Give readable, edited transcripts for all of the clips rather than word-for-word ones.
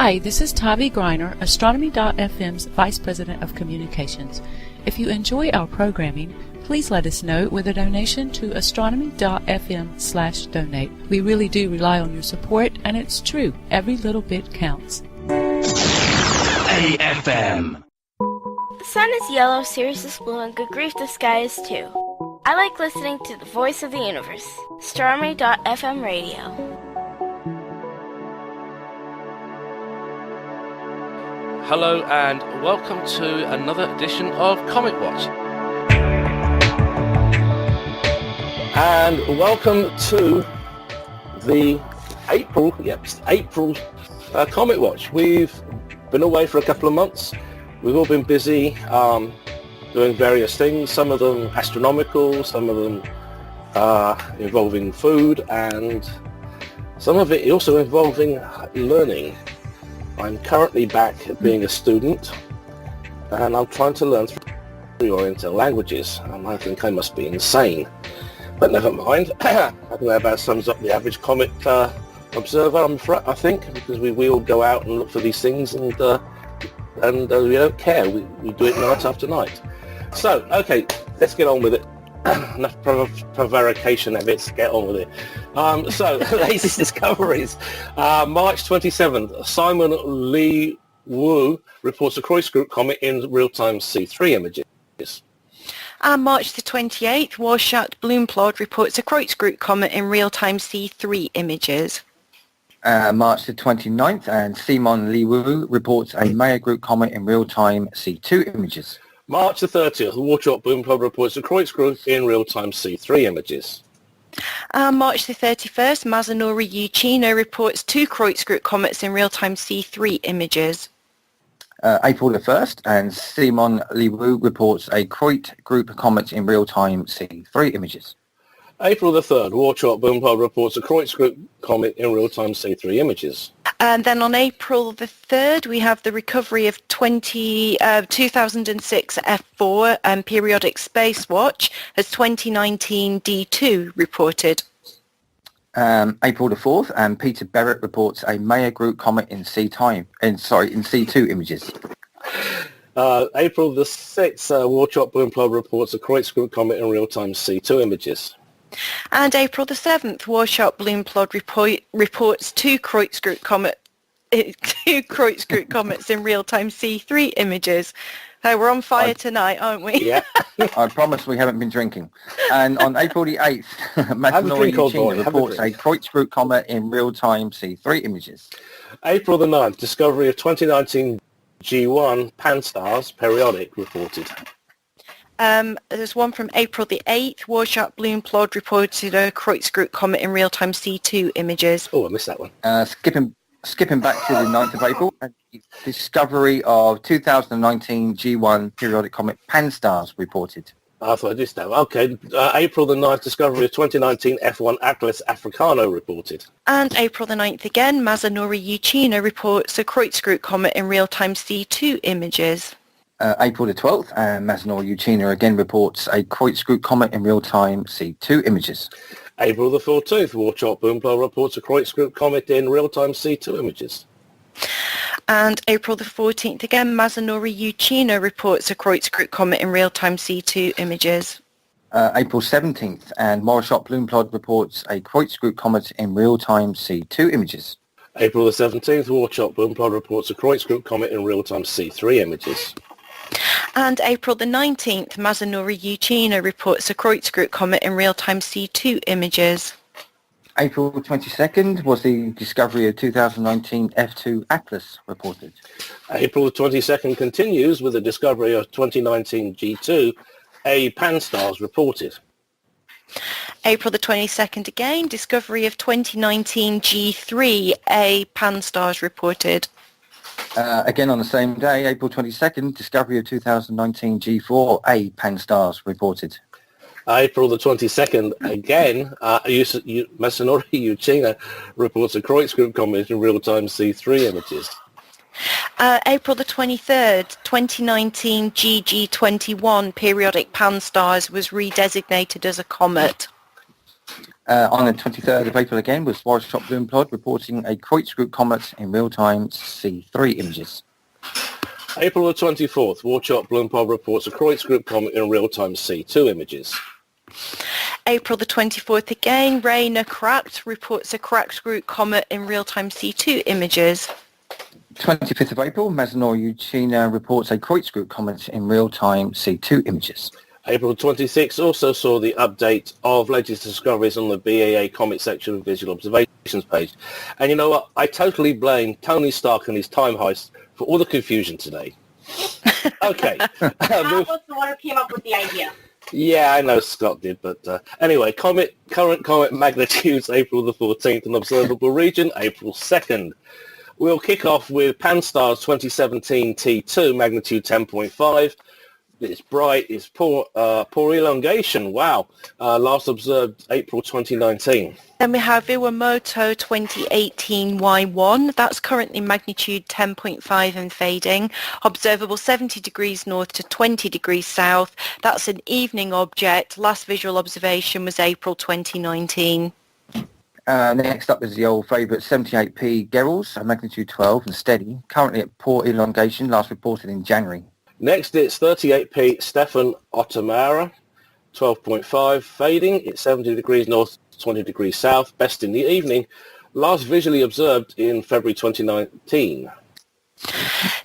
Hi, this is Tavi Greiner, Astronomy.fm's Vice President of Communications. If you enjoy our programming, please let us know with a donation to astronomy.fm/donate. We really do rely on your support, and it's true, every little bit counts. AFM. The sun is yellow, Sirius is blue, and good grief, the sky is too. I like listening to the voice of the universe, Astronomy.fm radio. Hello and welcome to another edition of Comet Watch. And welcome to the April Comet Watch. We've been away for a couple of months. We've all been busy doing various things, some of them astronomical, some of them involving food, and some of it also involving learning. I'm currently back being a student, and I'm trying to learn 3 Oriental languages, and I think I must be insane. But never mind. I think that about sums up the average Comet observer, I think, because we all go out and look for these things, and we don't care. We do it night after night. So, okay, let's get on with it. Enough prevarication of it, get on with it. So, latest discoveries. March 27th, Simon Lee Wu reports a Kreutz Group comet in real-time C3 images. And March the 28th, Warschat Bloomplod reports a Kreutz Group comet in real-time C3 images. March the 29th, and Simon Lee Wu reports a Meteor Group comet in real-time C2 images. March the 30th, Warschat Bloomplod reports a Kreutz Group in real-time C3 images. March the 31st, Mazanori Uchino reports 2 Kreutz Group comets in real-time C3 images. April the 1st, and Simon Lee Wu reports a Kreutz Group comet in real-time C3 images. April the 3rd, Warschat Bloomplod reports a Kreutz Group comet in real-time C3 images. And then on April the 3rd, we have the recovery of 2006 F4 periodic space watch as 2019 D2 reported. April the 4th, and Peter Barrett reports a Meteor Group comet in C2 images. April the 6th, Warschat Bloomplod reports a Kreutz Group comet in real-time C2 images. And April the 7th, Warschat Bloomplod reports 2 Kreutz Group comets in real-time C3 images. We're on fire tonight, aren't we? Yeah. I promise we haven't been drinking. And on April the 8th, Mazanori Uchino reports a Kreutz Group comet in real-time C3 images. April the 9th, discovery of 2019 G1 Pan-STARRS periodic reported. There's one from April the 8th. Warschat Bloomplod reported a Kreutz Group comet in real-time C2 images. Oh, I missed that one. Skipping back to the 9th of April, and the discovery of 2019 G1 periodic comet Pan-STARRS reported. I thought I did that. Okay, April the 9th, discovery of 2019 F1 Atlas Africano reported. And April the 9th again, Mazanori Uchino reports a Kreutz Group comet in real-time C2 images. April the 12th, and Mazanori Uchino again reports a Kreutz Group comet in real-time C2 images. April the 14th, Warschat Bloomplod reports a Kreutz Group comet in real-time C2 images. And April the 14th again, Mazanori Uchino reports a Kreutz Group comet in real-time C2 images. April 17th, and Warschat Bloomplod reports a Kreutz Group comet in real-time C2 images. April the 17th, Warschat Bloomplod reports a Kreutz Group comet in real-time C3 images. And April the 19th, Mazanori Uchino reports a Kreutz Group comet in real-time C2 images. April 22nd was the discovery of 2019 F2 Atlas reported. April the 22nd continues with the discovery of 2019 G2 A Pan-STARRS reported. April the 22nd again, discovery of 2019 G3 A Pan-STARRS reported. Again on the same day, April 22nd, discovery of 2019 G4 A Pan-STARRS reported. April the 22nd, again, Mazanori Uchino reports a Kreutz Group comet in real-time C3 images. April the 23rd, 2019 GG21 periodic Pan-STARRS was redesignated as a comet. On the 23rd of April again was Warshop Bloom Plod reporting a Kreutz Comet in real-time C3 images. April the 24th, Warshop Bloom Plod reports a Kreutz Group Comet in real-time C2 images. April the 24th again, Rainer Cracked reports a Cracked Group Comet in real-time C2 images. 25th of April, Mazanor Uchina reports a Kreutz Group Comet in real-time C2 images. April 26th also saw the update of latest discoveries on the BAA Comet section of Visual Observations page. And you know what? I totally blame Tony Stark and his time heist for all the confusion today. Okay. Scott was the one who came up with the idea. Yeah, I know Scott did, but anyway, current comet magnitudes April the 14th and observable region April 2nd. We'll kick off with Pan-STARRS 2017 T2, magnitude 10.5. It's bright, it's poor elongation, wow. Last observed April 2019. Then we have Iwamoto 2018 Y1. That's currently magnitude 10.5 and fading. Observable 70 degrees north to 20 degrees south. That's an evening object. Last visual observation was April 2019. Next up is the old favourite 78p Gerals, magnitude 12 and steady. Currently at poor elongation, last reported in January. Next, it's 38p Stefan Ottomara, 12.5, fading. It's 70 degrees north, 20 degrees south, best in the evening. Last visually observed in February 2019.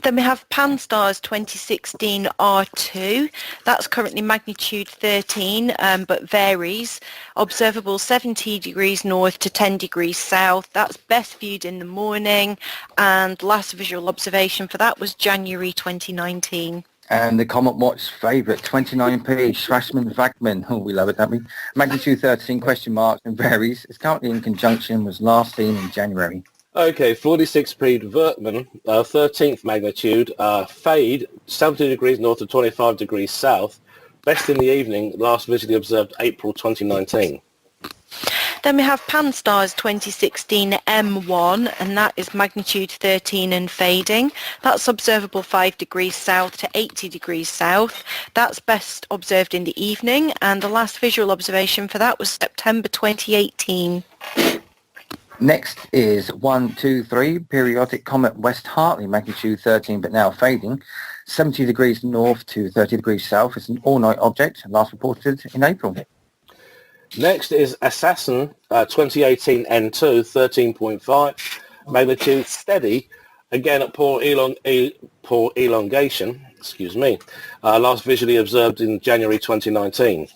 Then we have Pan-STARRS 2016 R2. That's currently magnitude 13, but varies. Observable 70 degrees north to 10 degrees south. That's best viewed in the morning. And last visual observation for that was January 2019. And the Comet Watch favourite, 29p, Schwarzmann Wagman. Oh, we love it, don't we? Magnitude 13, question mark, and varies. It's currently in conjunction, was last seen in January. Okay, 46p Vertman, 13th magnitude, fade, 70 degrees north to 25 degrees south, best in the evening, last visually observed April 2019. Then we have Pan-STARRS 2016 M1, and that is magnitude 13 and fading. That's observable 5 degrees south to 80 degrees south. That's best observed in the evening, and the last visual observation for that was September 2018. Next is 123 periodic comet West Hartley, magnitude 13 but now fading, 70 degrees north to 30 degrees south. It's an all-night object, last reported in April. Next is Assassin 2018 N2, 13.5, magnitude steady, again at poor elongation, last visually observed in January 2019.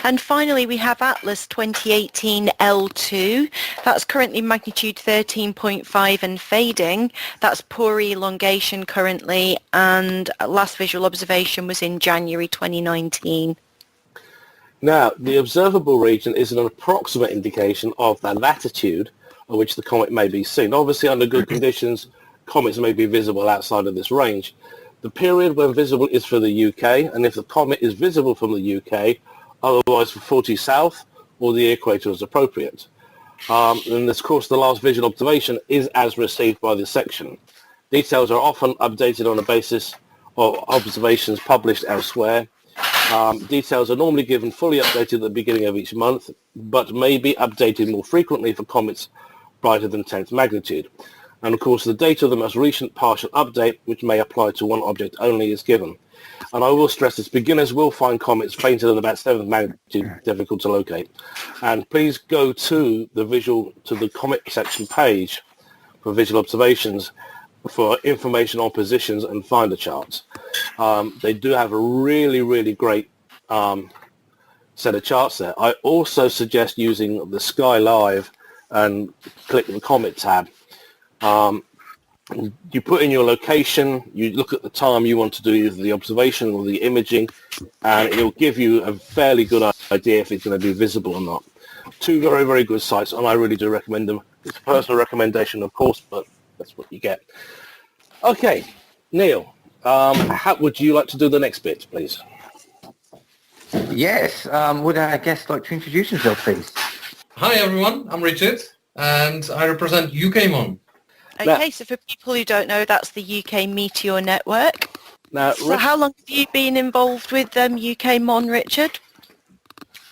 And finally, we have Atlas 2018 L2. That's currently magnitude 13.5 and fading. That's poor elongation currently, and last visual observation was in January 2019. Now, the observable region is an approximate indication of the latitude at which the comet may be seen. Obviously, under good conditions, comets may be visible outside of this range. The period when visible is for the UK, and if the comet is visible from the UK, otherwise for 40 south or the equator is appropriate. And of course the last visual observation is as received by the section. Details are often updated on the basis of observations published elsewhere. Details are normally given fully updated at the beginning of each month, but may be updated more frequently for comets brighter than 10th magnitude. And of course the date of the most recent partial update, which may apply to one object only, is given. And I will stress this, beginners will find comets fainter than about 7th magnitude difficult to locate. And please go to the comet section page for visual observations for information on positions and finder charts. They do have a really, really great set of charts there. I also suggest using the Sky Live and click the Comet tab. You put in your location, you look at the time you want to do either the observation or the imaging, and it'll give you a fairly good idea if it's going to be visible or not. Two very, very good sites, and I really do recommend them. It's a personal recommendation, of course, but that's what you get. Okay, Neil, how would you like to do the next bit, please? Yes, would our guest like to introduce himself, please? Hi everyone, I'm Richard, and I represent UKMON. Okay, so for people who don't know, that's the UK Meteor network. Now, so how long have you been involved with UKMON, Richard?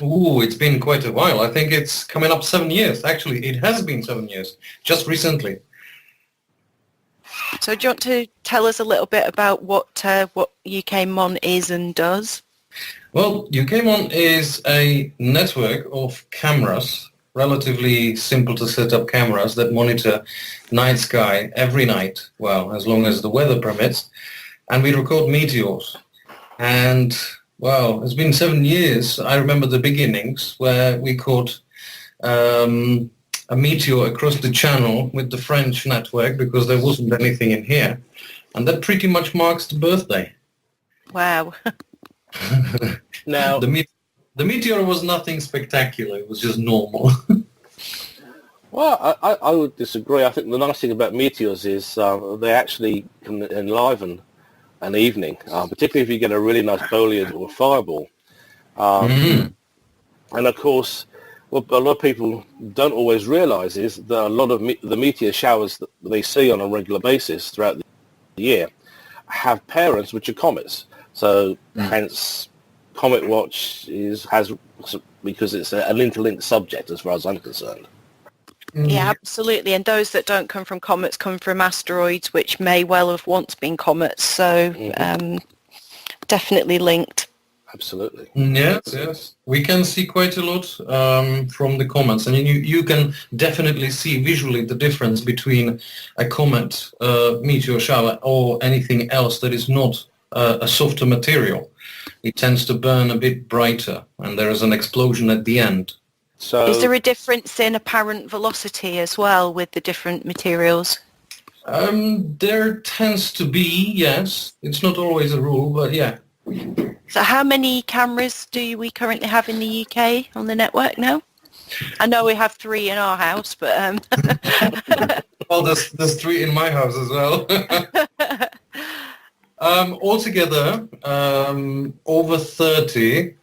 Ooh, it's been quite a while. I think it's coming up 7 years. Actually, it has been 7 years, just recently. So do you want to tell us a little bit about what UKMON is and does? Well, UKMON is a network of cameras, relatively simple to set up cameras that monitor night sky every night, well, as long as the weather permits, and we record meteors. And, well, it's been 7 years. I remember the beginnings where we caught a meteor across the channel with the French network because there wasn't anything in here. And that pretty much marks the birthday. Wow. Now, The meteor was nothing spectacular. It was just normal. well, I would disagree. I think the nice thing about meteors is they actually can enliven an evening, particularly if you get a really nice foliage or fireball. And of course, what a lot of people don't always realise is that a lot of the meteor showers that they see on a regular basis throughout the year have parents which are comets. So hence, Comet Watch has because it's an interlinked subject as far as I'm concerned. Yeah, absolutely. And those that don't come from comets come from asteroids, which may well have once been comets. So definitely linked. Absolutely. Yes. We can see quite a lot from the comets. And you can definitely see visually the difference between a comet, meteor shower, or anything else that is not a softer material. It tends to burn a bit brighter, and there is an explosion at the end. So, is there a difference in apparent velocity as well with the different materials? There tends to be, yes. It's not always a rule, but yeah. So how many cameras do we currently have in the UK on the network now? I know we have 3 in our house, but... Well, there's 3 in my house as well. Altogether, over 30,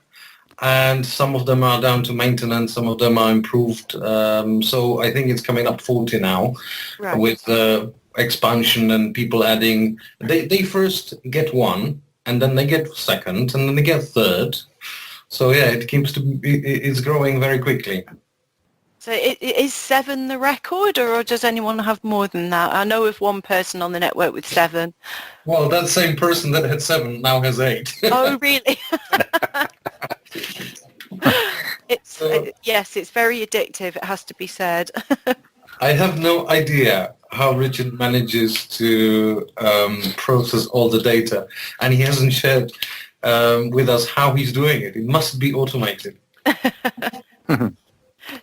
and some of them are down to maintenance, some of them are improved. So I think it's coming up 40 now, right, with expansion and people adding. They first get 1, and then they get 2nd, and then they get 3rd. So yeah, it's growing very quickly. So is 7 the record, or does anyone have more than that? I know of one person on the network with 7. Well, that same person that had 7 now has 8. Oh, really? Yes, it's very addictive, it has to be said. I have no idea how Richard manages to process all the data, and he hasn't shared with us how he's doing it. It must be automated.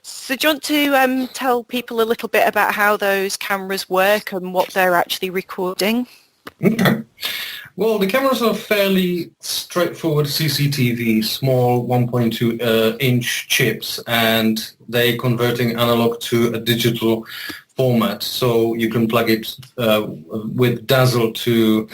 So do you want to tell people a little bit about how those cameras work and what they're actually recording? Okay. Well, the cameras are fairly straightforward CCTV, small 1.2 inch chips, and they're converting analog to a digital format. So you can plug it with Dazzle to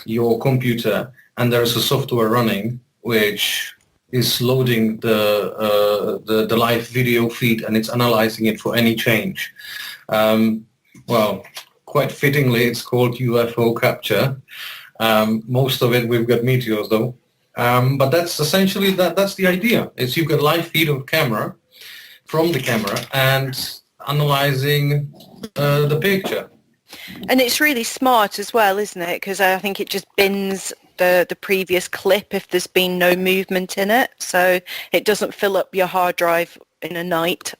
your computer, and there's a software running which is loading the live video feed, and it's analyzing it for any change. Well, quite fittingly, it's called UFO capture. Most of it, we've got meteors though. But that's essentially, that's the idea. Is you've got live feed of camera from the camera and analyzing the picture. And it's really smart as well, isn't it? Because I think it just bins the previous clip if there's been no movement in it. So it doesn't fill up your hard drive in a night.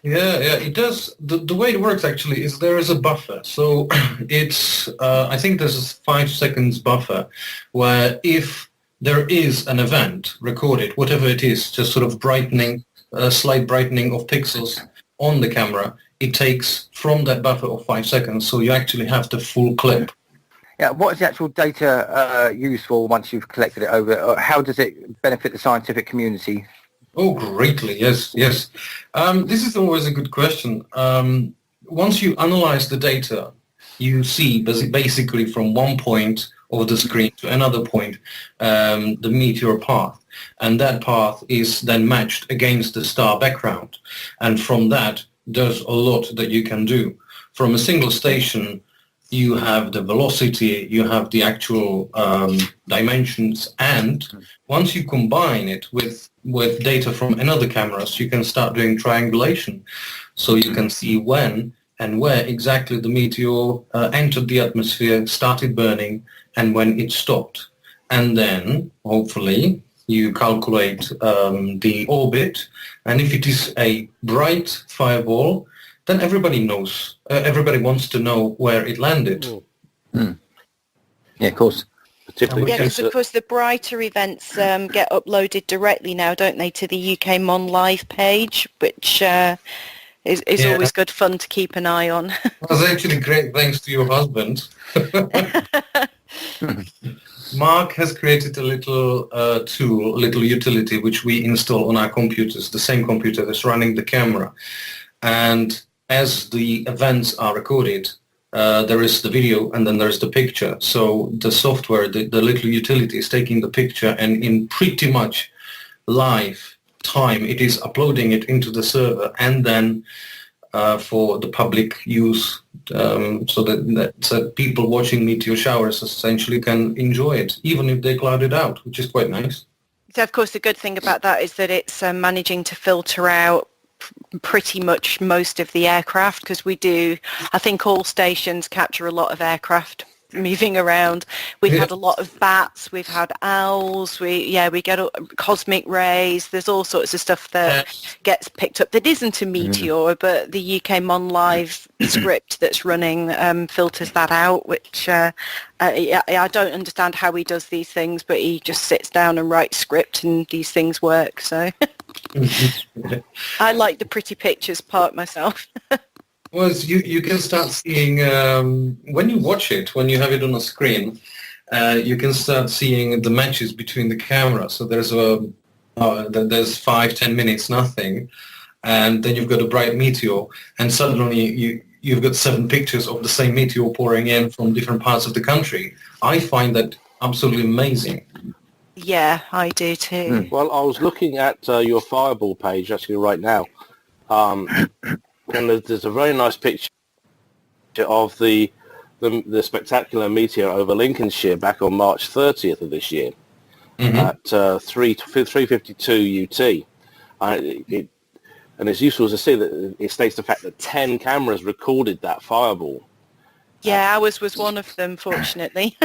Yeah, it does. The way it works actually is there is a buffer. So it's, I think there's a 5 seconds buffer where if there is an event recorded, whatever it is, just sort of brightening, slight brightening of pixels on the camera, it takes from that buffer of 5 seconds. So you actually have the full clip. Yeah, what is the actual data used for once you've collected it over? How does it benefit the scientific community? Oh, greatly, yes. This is always a good question. Once you analyze the data, you see basically from one point of the screen to another point the meteor path. And that path is then matched against the star background. And from that, there's a lot that you can do. From a single station you have the velocity, you have the actual dimensions, and once you combine it with data from another cameras, you can start doing triangulation. So you can see when and where exactly the meteor entered the atmosphere, started burning, and when it stopped. And then, hopefully, you calculate the orbit, and if it is a bright fireball, then everybody knows, everybody wants to know where it landed. Yeah, of course. Particularly Yeah, because of course the brighter events get uploaded directly now, don't they, to the UK Mon Live page, which is always good fun to keep an eye on. That's actually great, thanks to your husband. Mark has created a little tool, a little utility, which we install on our computers, the same computer that's running the camera. And as the events are recorded, there is the video and then there's the picture. So the software, the little utility is taking the picture and in pretty much live time, it is uploading it into the server and then for the public use, so that people watching meteor showers essentially can enjoy it, even if they cloud it out, which is quite nice. So of course the good thing about that is that it's managing to filter out pretty much most of the aircraft, because we do, I think all stations capture a lot of aircraft moving around. We've had a lot of bats, we've had owls, we get cosmic rays, there's all sorts of stuff that gets picked up that isn't a meteor, but the UK Mon Live script that's running filters that out, which I don't understand how he does these things, but he just sits down and writes script and these things work. So I like the pretty pictures part myself. Well, you can start seeing, when you watch it, when you have it on a screen, you can start seeing the matches between the cameras. So there's there's 5-10 minutes, nothing, and then you've got a bright meteor, and suddenly you've got 7 pictures of the same meteor pouring in from different parts of the country. I find that absolutely amazing. Yeah, I do too. Well, I was looking at your Fireball page actually right now, and there's a very nice picture of the spectacular meteor over Lincolnshire back on March 30th of this year at 3:52 UT. And it's useful to see that it states the fact that 10 cameras recorded that fireball. Yeah, ours was one of them, fortunately.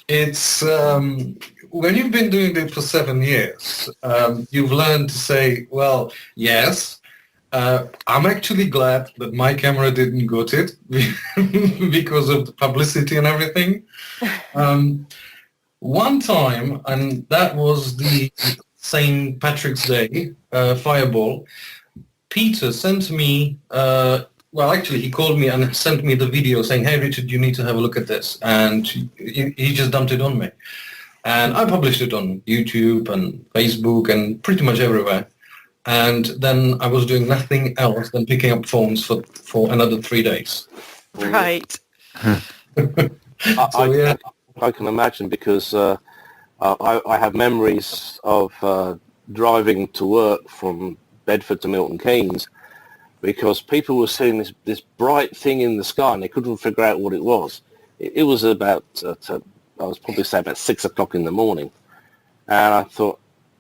It's when you've been doing it for 7 years, you've learned to say, well, yes, I'm actually glad that my camera didn't got it because of the publicity and everything. One time, and that was the St. Patrick's Day fireball, Peter sent me, well, actually, he called me and sent me the video saying, hey, Richard, you need to have a look at this. And he just dumped it on me. And I published it on YouTube and Facebook and pretty much everywhere. And then I was doing nothing else than picking up phones for another 3 days. Right. I can imagine, because I have memories of driving to work from Bedford to Milton Keynes, because people were seeing this bright thing in the sky and they couldn't figure out what it was. It was about, I was probably say about 6 o'clock in the morning. And I thought,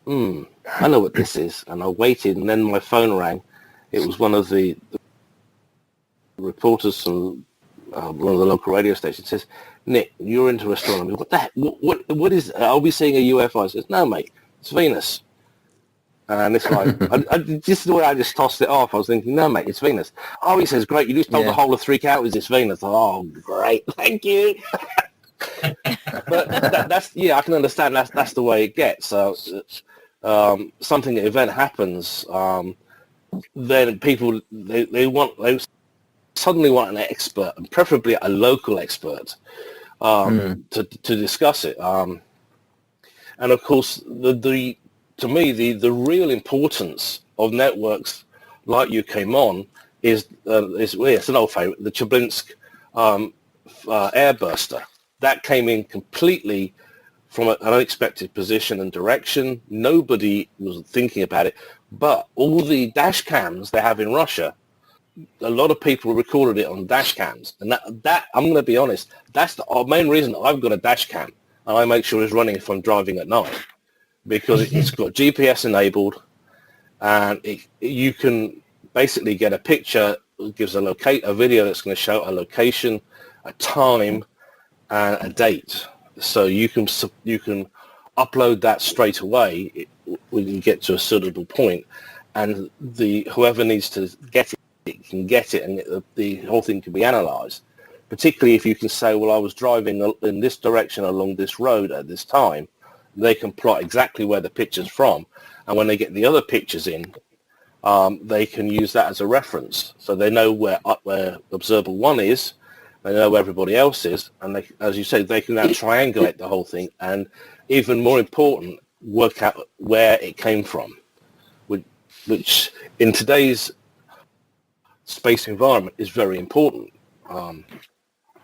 I know what this is. And I waited, and then my phone rang. It was one of the reporters from one of the local radio stations. Says, Nick, you're into astronomy. What the heck? What is it? Are we seeing a UFO? I says, no, mate, it's Venus. And it's like, just the way I just tossed it off, I was thinking, no, mate, it's Venus. Oh, he says, great, you just told the whole of 3 counties it's Venus. Oh, great, thank you. But that's I can understand that's the way it gets. So something, an event happens, then people, they suddenly want an expert, and preferably a local expert, to discuss it. And of course, to me, the real importance of networks like UK Mon is it's an old favourite, the Chelyabinsk airburster. That came in completely from an unexpected position and direction. Nobody was thinking about it, but all the dash cams they have in Russia a lot of people recorded it on dash cams, and that I'm going to be honest, that's the main reason I've got a dash cam, and I make sure it's running if I'm driving at night, because it's got GPS enabled, and you can basically get a picture. It gives a video that's going to show a location, a time, and a date. So you can upload that straight away when you get to a suitable point, and whoever needs to get it can get it, and the whole thing can be analysed. Particularly if you can say, well, I was driving in this direction along this road at this time, they can plot exactly where the picture's from, and when they get the other pictures in, they can use that as a reference, so they know where observer 1 is, they know where everybody else is, and they, as you say, they can now triangulate the whole thing, and even more important, work out where it came from, which in today's space environment is very important.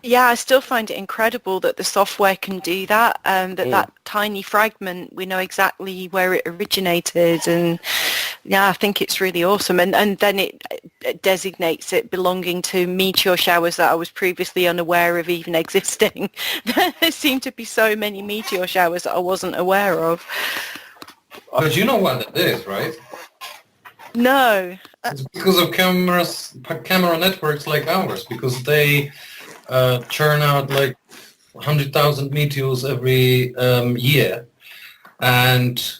Yeah, I still find it incredible that the software can do that, that tiny fragment, we know exactly where it originated, and yeah, I think it's really awesome. And then it designates it belonging to meteor showers that I was previously unaware of even existing. There seem to be so many meteor showers that I wasn't aware of. But you know what that is, right? No. It's because of camera networks like ours, because they churn out like 100,000 meteors every year, and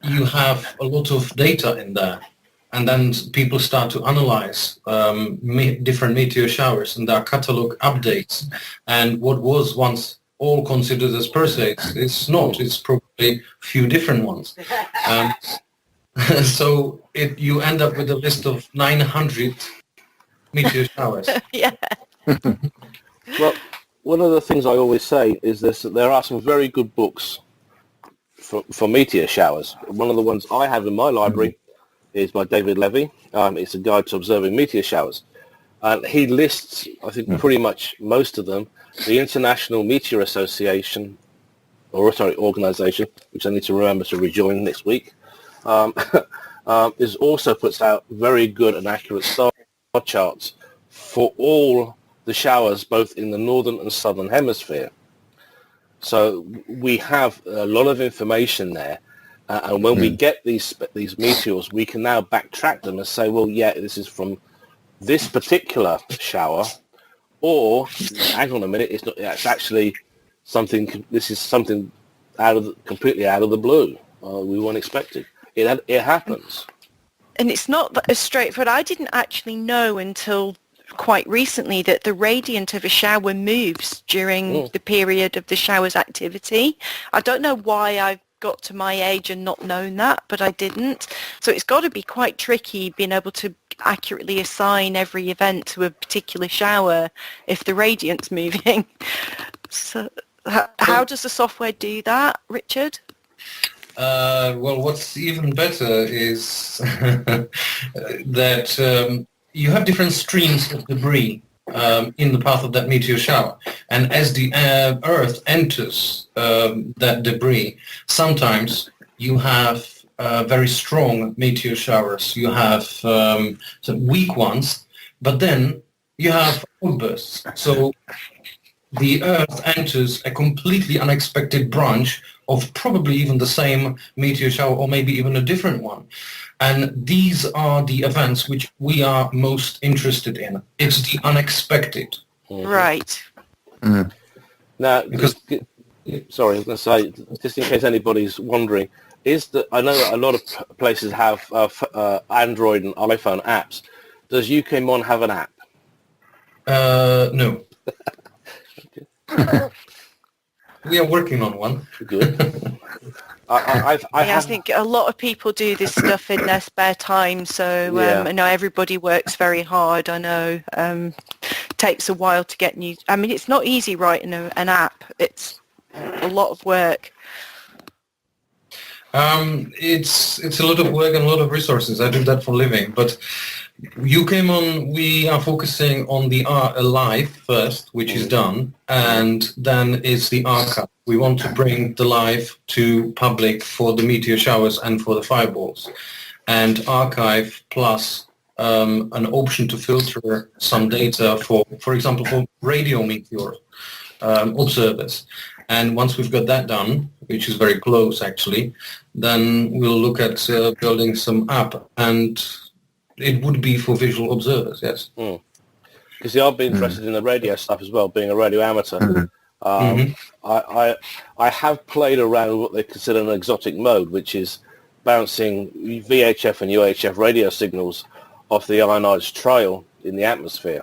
you have a lot of data in there, and then people start to analyze different meteor showers, and their catalog updates, and what was once all considered as Perseids, it's not, it's probably a few different ones. So you end up with a list of 900 meteor showers. Yeah. Well, one of the things I always say is this, that there are some very good books for meteor showers. One of the ones I have in my library is by David Levy. It's a guide to observing meteor showers. And he lists, I think, pretty much most of them. The International Meteor Association, organization, which I need to remember to rejoin next week, is also puts out very good and accurate star charts for all the showers, both in the northern and southern hemisphere. So we have a lot of information there, and when we get these meteors, we can now backtrack them and say, well, yeah, this is from this particular shower, or hang on a minute, it's not. It's actually something. This is something completely out of the blue. We weren't expecting. It happens. And it's not as straightforward. I didn't actually know until quite recently that the radiant of a shower moves during the period of the shower's activity. I don't know why I got to my age and not known that, but I didn't. So it's got to be quite tricky being able to accurately assign every event to a particular shower if the radiant's moving. So how does the software do that, Richard? Well, what's even better is that you have different streams of debris in the path of that meteor shower. And as the Earth enters that debris, sometimes you have very strong meteor showers. You have some weak ones, but then you have outbursts. So the Earth enters a completely unexpected branch of probably even the same meteor shower, or maybe even a different one. And these are the events which we are most interested in. It's the unexpected. Right. Now, sorry, I was going to say, just in case anybody's wondering, I know that a lot of places have Android and iPhone apps. Does UKMON have an app? No. We are working on one. Good. I think a lot of people do this stuff in their spare time, so I know everybody works very hard. I know takes a while to get new. I mean, it's not easy writing an app. It's a lot of work. It's a lot of work and a lot of resources. I do that for a living, but UKMON, we are focusing on the live first, which is done, and then it's the archive. We want to bring the live to public for the meteor showers and for the fireballs. And archive plus an option to filter some data for example, for radio meteor observers. And once we've got that done, which is very close actually, then we'll look at building some app, and it would be for visual observers, yes. You see, I've been interested in the radio stuff as well, being a radio amateur. I have played around with what they consider an exotic mode, which is bouncing VHF and UHF radio signals off the ionized trail in the atmosphere,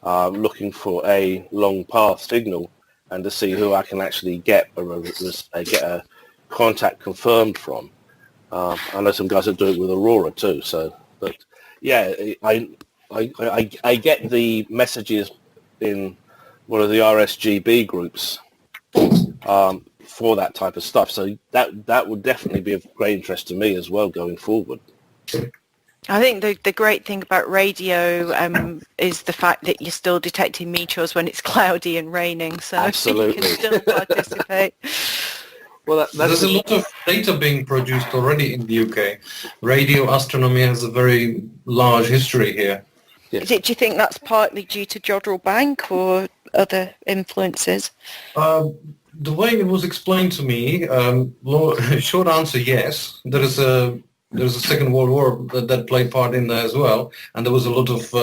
looking for a long path signal and to see who I can actually get a contact confirmed from. I know some guys that do it with Aurora too. So, but yeah, I get the messages in one of the RSGB groups for that type of stuff. So that would definitely be of great interest to me as well going forward. I think the great thing about radio is the fact that you're still detecting meteors when it's cloudy and raining, so Absolutely. you can still participate. Well, there's a lot of data being produced already in the UK. Radio astronomy has a very large history here. Yes. Do you think that's partly due to Jodrell Bank or other influences? The way it was explained to me, short answer, yes. There is a Second World War that played part in there as well, and there was a lot of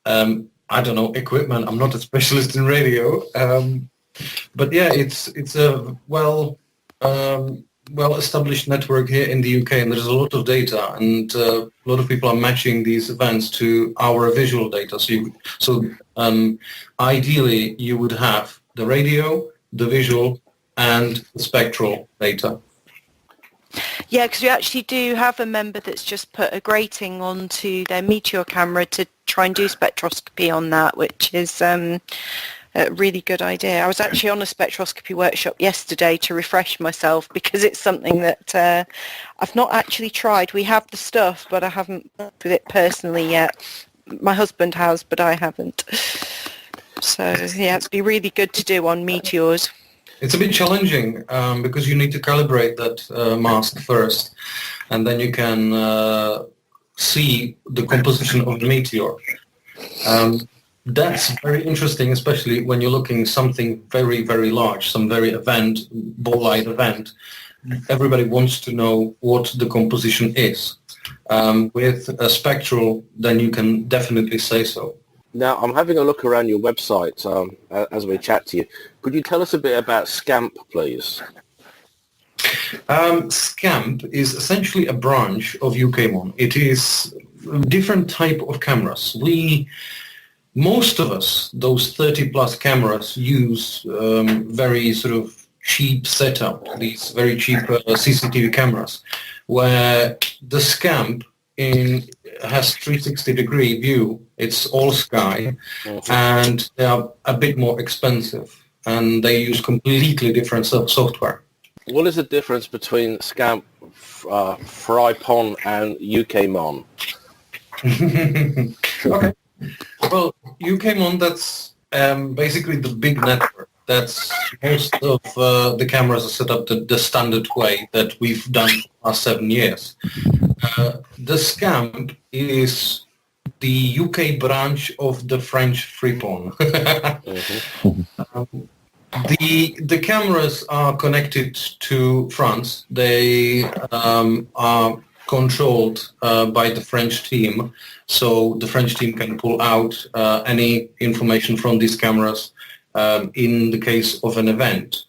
I don't know, equipment. I'm not a specialist in radio, but yeah, it's a well established network here in the UK, and there's a lot of data, and a lot of people are matching these events to our visual data. So ideally, you would have the radio, the visual, and the spectral data. Yeah, because we actually do have a member that's just put a grating onto their Meteor camera to try and do spectroscopy on that, which is a really good idea. I was actually on a spectroscopy workshop yesterday to refresh myself because it's something that I've not actually tried. We have the stuff, but I haven't worked with it personally yet. My husband has, but I haven't. So, yeah, it'd be really good to do on meteors. It's a bit challenging because you need to calibrate that mask first, and then you can see the composition of the meteor. That's very interesting, especially when you're looking something very, very large, some very ball-like event. Everybody wants to know what the composition is. With a spectral, then you can definitely say so. Now, I'm having a look around your website as we chat to you. Could you tell us a bit about SCAMP, please? SCAMP is essentially a branch of UKMON. It is a different type of cameras. Most of us, those 30-plus cameras, use very sort of cheap setup, these very cheap CCTV cameras, where the SCAMP has 360-degree view. It's all sky, and they are a bit more expensive, and they use completely different software. What is the difference between SCAMP, FryPon, and UKMON? Okay. Well, UKMON, that's basically the big network. That's most of the cameras are set up the standard way that we've done for the last 7 years. The SCAMP is the UK branch of the French FryPon. The cameras are connected to France. They are controlled by the French team, so the French team can pull out any information from these cameras in the case of an event.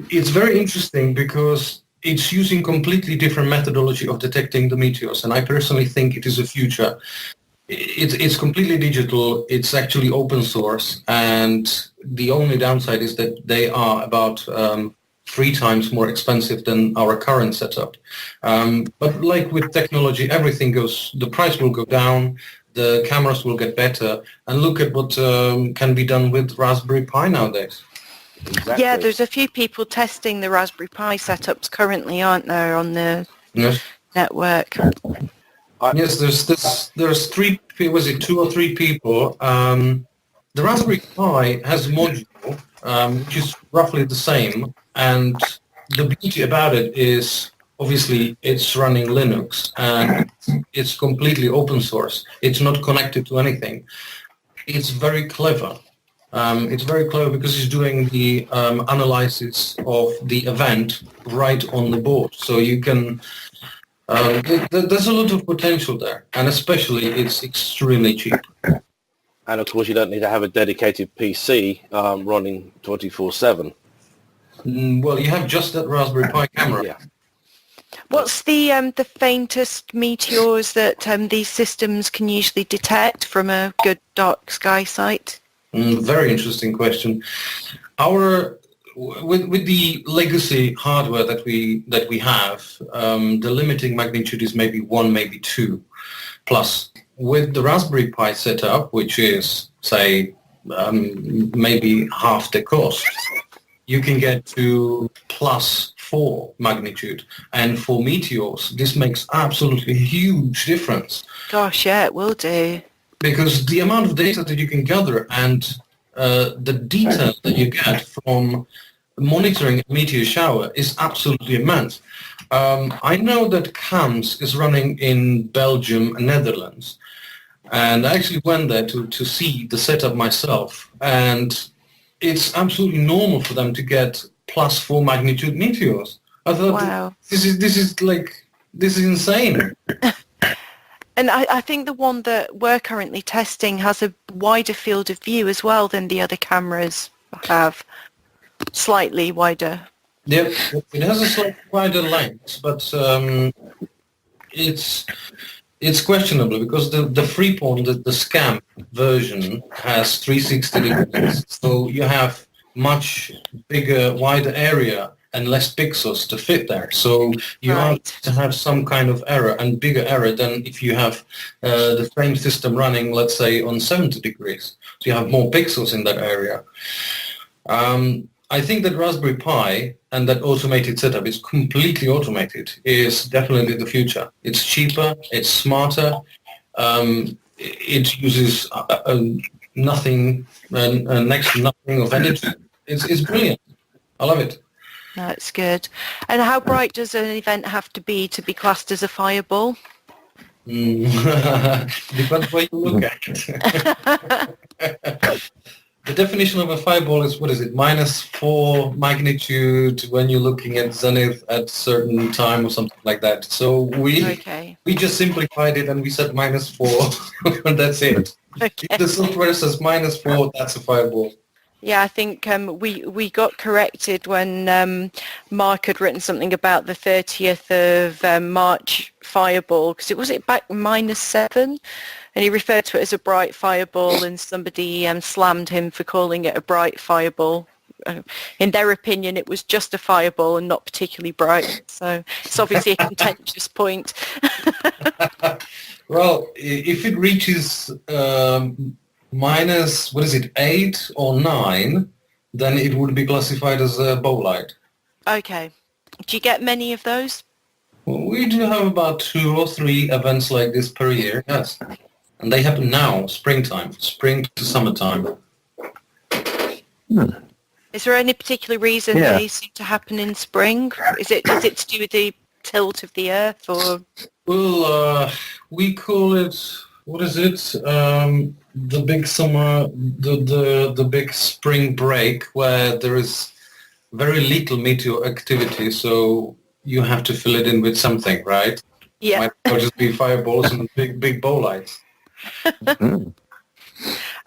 It's very interesting because it's using completely different methodology of detecting the meteors, and I personally think it is a future. It's completely digital, it's actually open source, and the only downside is that they are about 3 times more expensive than our current setup. But like with technology, the price will go down, the cameras will get better, and look at what can be done with Raspberry Pi nowadays. Exactly. Yeah, there's a few people testing the Raspberry Pi setups currently, aren't there, on the network? Yes, there's 2 or 3 people. The Raspberry Pi has a module which is roughly the same, and the beauty about it is obviously it's running Linux and it's completely open source. It's not connected to anything. It's very clever. It's very clever because it's doing the analysis of the event right on the board. So you can, there's a lot of potential there, and especially it's extremely cheap. And of course, you don't need to have a dedicated PC running 24/7. Well, you have just that Raspberry Pi camera. Yeah. What's the faintest meteors that these systems can usually detect from a good dark sky site? Very interesting question. With the legacy hardware that we have, the limiting magnitude is maybe 1, maybe 2 plus. With the Raspberry Pi setup, which is, say, maybe half the cost, you can get to +4 magnitude. And for meteors, this makes absolutely huge difference. Gosh, yeah, it will do. Because the amount of data that you can gather and the detail that you get from monitoring a meteor shower is absolutely immense. I know that CAMS is running in Belgium and Netherlands. And I actually went there to see the setup myself. And it's absolutely normal for them to get +4 magnitude meteors. I thought, wow, this is insane. And I think the one that we're currently testing has a wider field of view as well than the other cameras have. Slightly wider. Yep, it has a slightly wider length, but it's questionable because the Freeporn, the SCAM version, has 360 degrees, so you have much bigger, wider area and less pixels to fit there. So you have to have some kind of error, and bigger error than if you have the same system running, let's say, on 70 degrees. So you have more pixels in that area. I think that Raspberry Pi and that automated setup is completely automated is definitely the future. It's cheaper, it's smarter, it uses nothing, next to nothing of energy. It's brilliant. I love it. That's good. And how bright does an event have to be classed as a fireball? Depends where you look at it. The definition of a fireball is, what is it, -4 magnitude when you're looking at zenith at certain time or something like that. So we just simplified it and we said -4. That's it. Okay. If the software says -4, that's a fireball. Yeah, I think we got corrected when Mark had written something about the 30th of March fireball, because it was back -7, and he referred to it as a bright fireball, and somebody slammed him for calling it a bright fireball. In their opinion, it was just a fireball and not particularly bright. So it's obviously a contentious point. Well, if it reaches -8 or 9, then it would be classified as a bow light. Okay. Do you get many of those? Well, we do have about 2 or 3 events like this per year, yes. And they happen now, spring to summertime. Is there any particular reason they seem to happen in spring? Is it to do with the tilt of the Earth, or? Well, we call it, what is it? The big summer, the big spring break, where there is very little meteor activity, so you have to fill it in with something, right? Yeah. Might as well just be fireballs and big bow lights.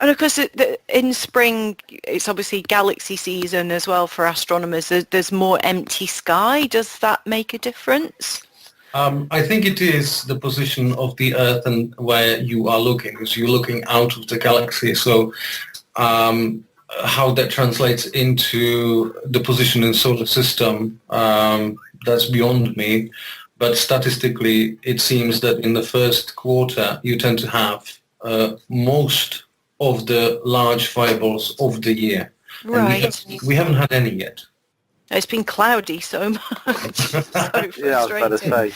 And of course, in spring, it's obviously galaxy season as well for astronomers. There's more empty sky. Does that make a difference? I think it is the position of the Earth and where you are looking, because you're looking out of the galaxy. So how that translates into the position in the solar system, that's beyond me. But statistically, it seems that in the first quarter, you tend to have most of the large fireballs of the year. Right. We haven't had any yet. It's been cloudy so much. So frustrating. Yeah, I was about to say.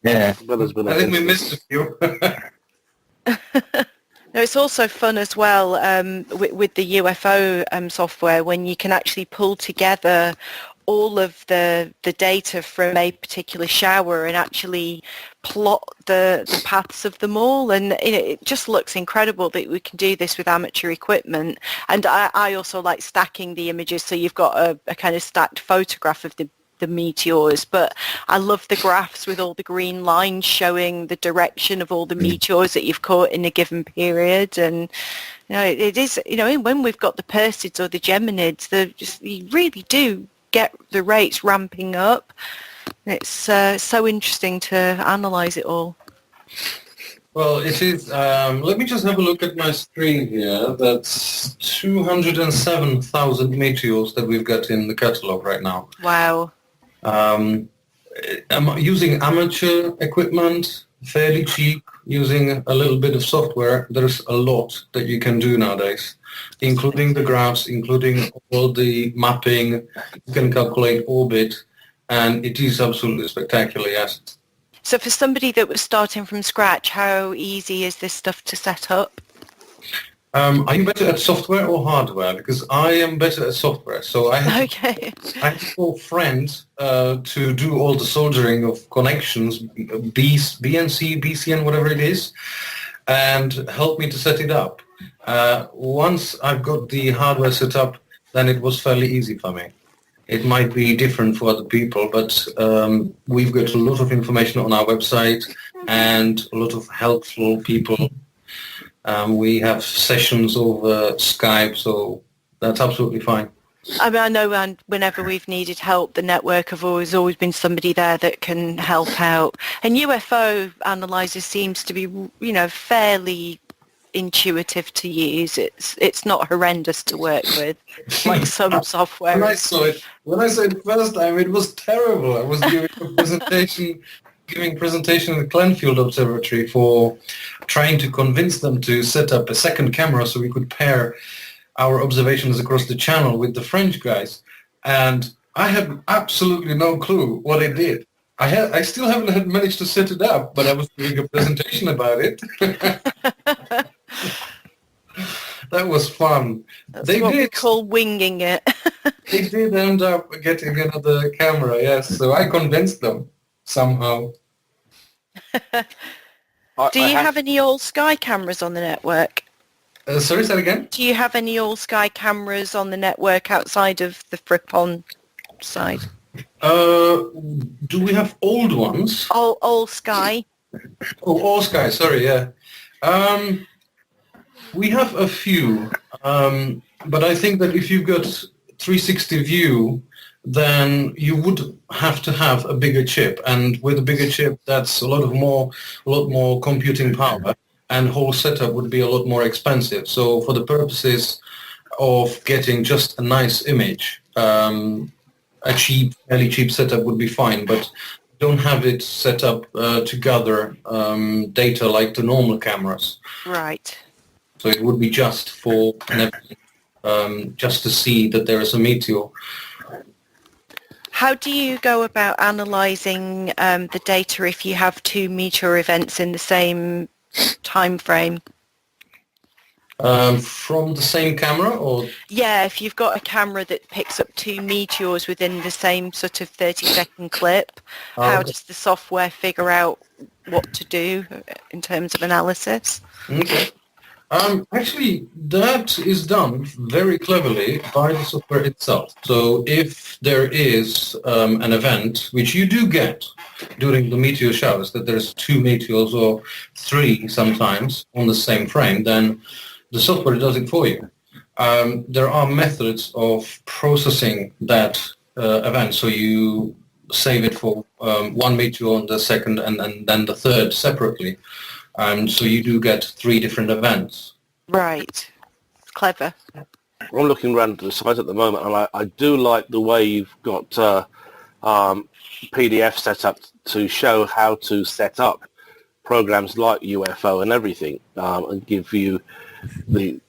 Yeah. Well, there's been I think we missed a few. No, it's also fun as well with the UFO software, when you can actually pull together all of the data from a particular shower and actually plot the paths of them all, and it just looks incredible that we can do this with amateur equipment. And I also like stacking the images, so you've got a kind of stacked photograph of the meteors, but I love the graphs with all the green lines showing the direction of all the meteors that you've caught in a given period. And it is, when we've got the Perseids or the Geminids, you really do get the rates ramping up. It's so interesting to analyze it all. Well, it is. Let me just have a look at my screen here. That's 207,000 meteors that we've got in the catalogue right now. Wow. I'm using amateur equipment, fairly cheap, using a little bit of software. There's a lot that you can do nowadays, including the graphs, including all the mapping. You can calculate orbit, and it is absolutely spectacular, yes. So for somebody that was starting from scratch, how easy is this stuff to set up? Are you better at software or hardware? Because I am better at software. So I have to call friends to do all the soldering of connections, BNC, BCN, whatever it is, and help me to set it up. Once I've got the hardware set up, then it was fairly easy for me. It might be different for other people, but we've got a lot of information on our website and a lot of helpful people. We have sessions over Skype, so that's absolutely fine. I mean, I know whenever we've needed help, the network have always been somebody there that can help out. And UFO Analyzer seems to be, fairly intuitive to use. It's not horrendous to work with, like some software. When I saw it first time, it was terrible. I was giving a presentation at the Glenfield Observatory for trying to convince them to set up a second camera so we could pair our observations across the channel with the French guys. And I had absolutely no clue what it did. I still haven't managed to set it up, but I was doing a presentation about it. That was fun. That's what we call winging it. They did end up getting another camera, yes. So I convinced them somehow. Do you have any all-sky cameras on the network? Sorry, say that again? Do you have any all-sky cameras on the network outside of the Fripon side? Do we have old ones? All-sky. Oh, all-sky, sorry, yeah. We have a few, but I think that if you've got 360 view, then you would have to have a bigger chip, and with a bigger chip, that's a lot more computing power, and whole setup would be a lot more expensive. So for the purposes of getting just a nice image, a fairly cheap setup would be fine, but don't have it set up to gather data like the normal cameras. Right. So it would be just for just to see that there is a meteor. How do you go about analysing the data if you have two meteor events in the same time frame? From the same camera, or? Yeah, if you've got a camera that picks up two meteors within the same sort of 30-second clip, how does the software figure out what to do in terms of analysis? Okay. Actually, that is done very cleverly by the software itself. So if there is an event, which you do get during the meteor showers, that there's two meteors or three sometimes on the same frame, then the software does it for you. There are methods of processing that event. So you save it for one meteor on the second and then the third separately. So you do get three different events. Right. Clever. I'm looking around the site at the moment, and I do like the way you've got PDF set up to show how to set up programs like UFO and everything, and give you the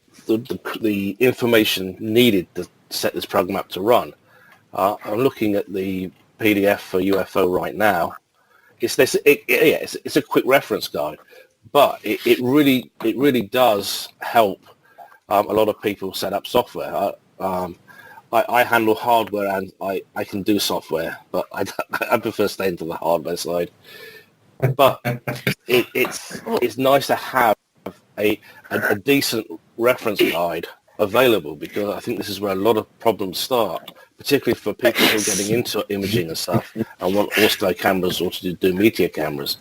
information needed to set this program up to run. I'm looking at the PDF for UFO right now. It's a quick reference guide, but it really does help a lot of people set up software. I handle hardware and I can do software, but I prefer staying to the hardware side. But it's nice to have a decent reference guide available, because I think this is where a lot of problems start, particularly for people who are getting into imaging and stuff and want ortho cameras or to do Meteor cameras.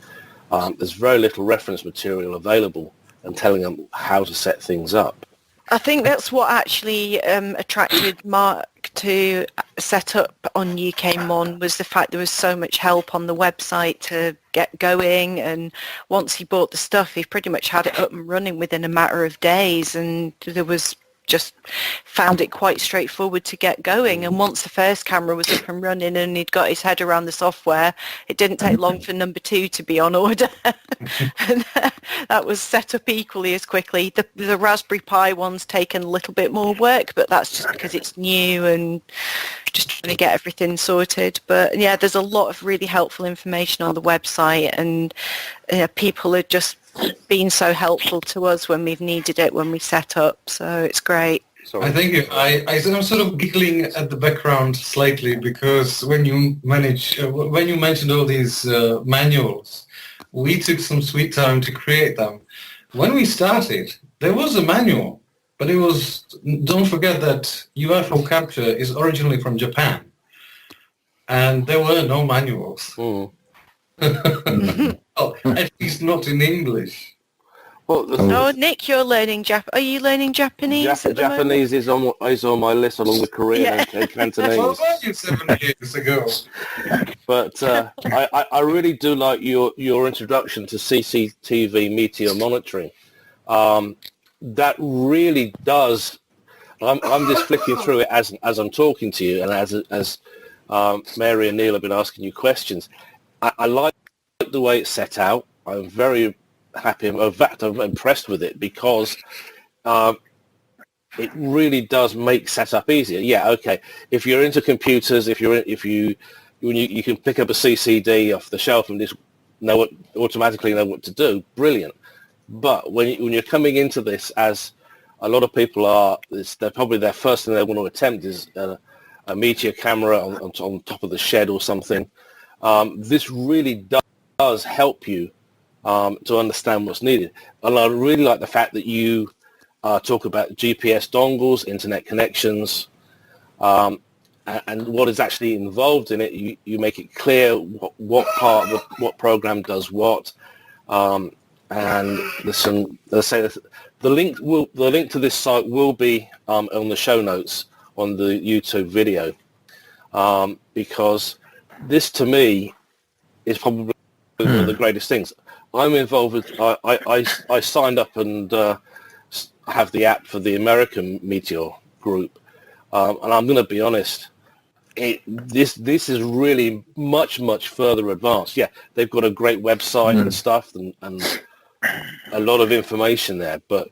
There's very little reference material available and telling them how to set things up. I think that's what actually attracted Mark to set up on UK Mon, was the fact there was so much help on the website to get going, and once he bought the stuff, he pretty much had it up and running within a matter of days, and there was just found it quite straightforward to get going. And once the first camera was up and running and he'd got his head around the software, it didn't take long for number 2 to be on order. And that was set up equally as quickly. The Raspberry Pi one's taken a little bit more work, but that's just because it's new and just trying to get everything sorted. But yeah, there's a lot of really helpful information on the website, and people are just been so helpful to us when we've needed it, when we set up, so it's great. I think I'm sort of giggling at the background slightly, because when you mentioned all these manuals, we took some sweet time to create them. When we started, there was a manual, but it was, don't forget that UFO capture is originally from Japan, and there were no manuals. Well, at least not in English. Well, Nick, you're learning Are you learning Japanese? Japanese is on my list, along with Korean and Cantonese. What about you 7 years ago? But I really do like your introduction to CCTV meteor monitoring. That really does. I'm just flicking through it as I'm talking to you, and as Mary and Neil have been asking you questions. I like the way it's set out. I'm very happy. In fact, I'm impressed with it, because it really does make setup easier. Yeah, okay. If you're into computers, you can pick up a CCD off the shelf and just automatically know what to do. Brilliant. But when you're coming into this, as a lot of people are, they're probably their first thing they want to attempt is a Meteor camera on top of the shed or something. This really does help you to understand what's needed. And I really like the fact that you talk about GPS dongles, internet connections, and what is actually involved in it. You make it clear what program does what. And there's some, let's say the link to this site will be on the show notes on the YouTube video, because this to me is probably one of the greatest things. I'm involved with, I signed up and have the app for the American Meteor group, and I'm going to be honest, this is really much further advanced. Yeah, they've got a great website and stuff, and a lot of information there, but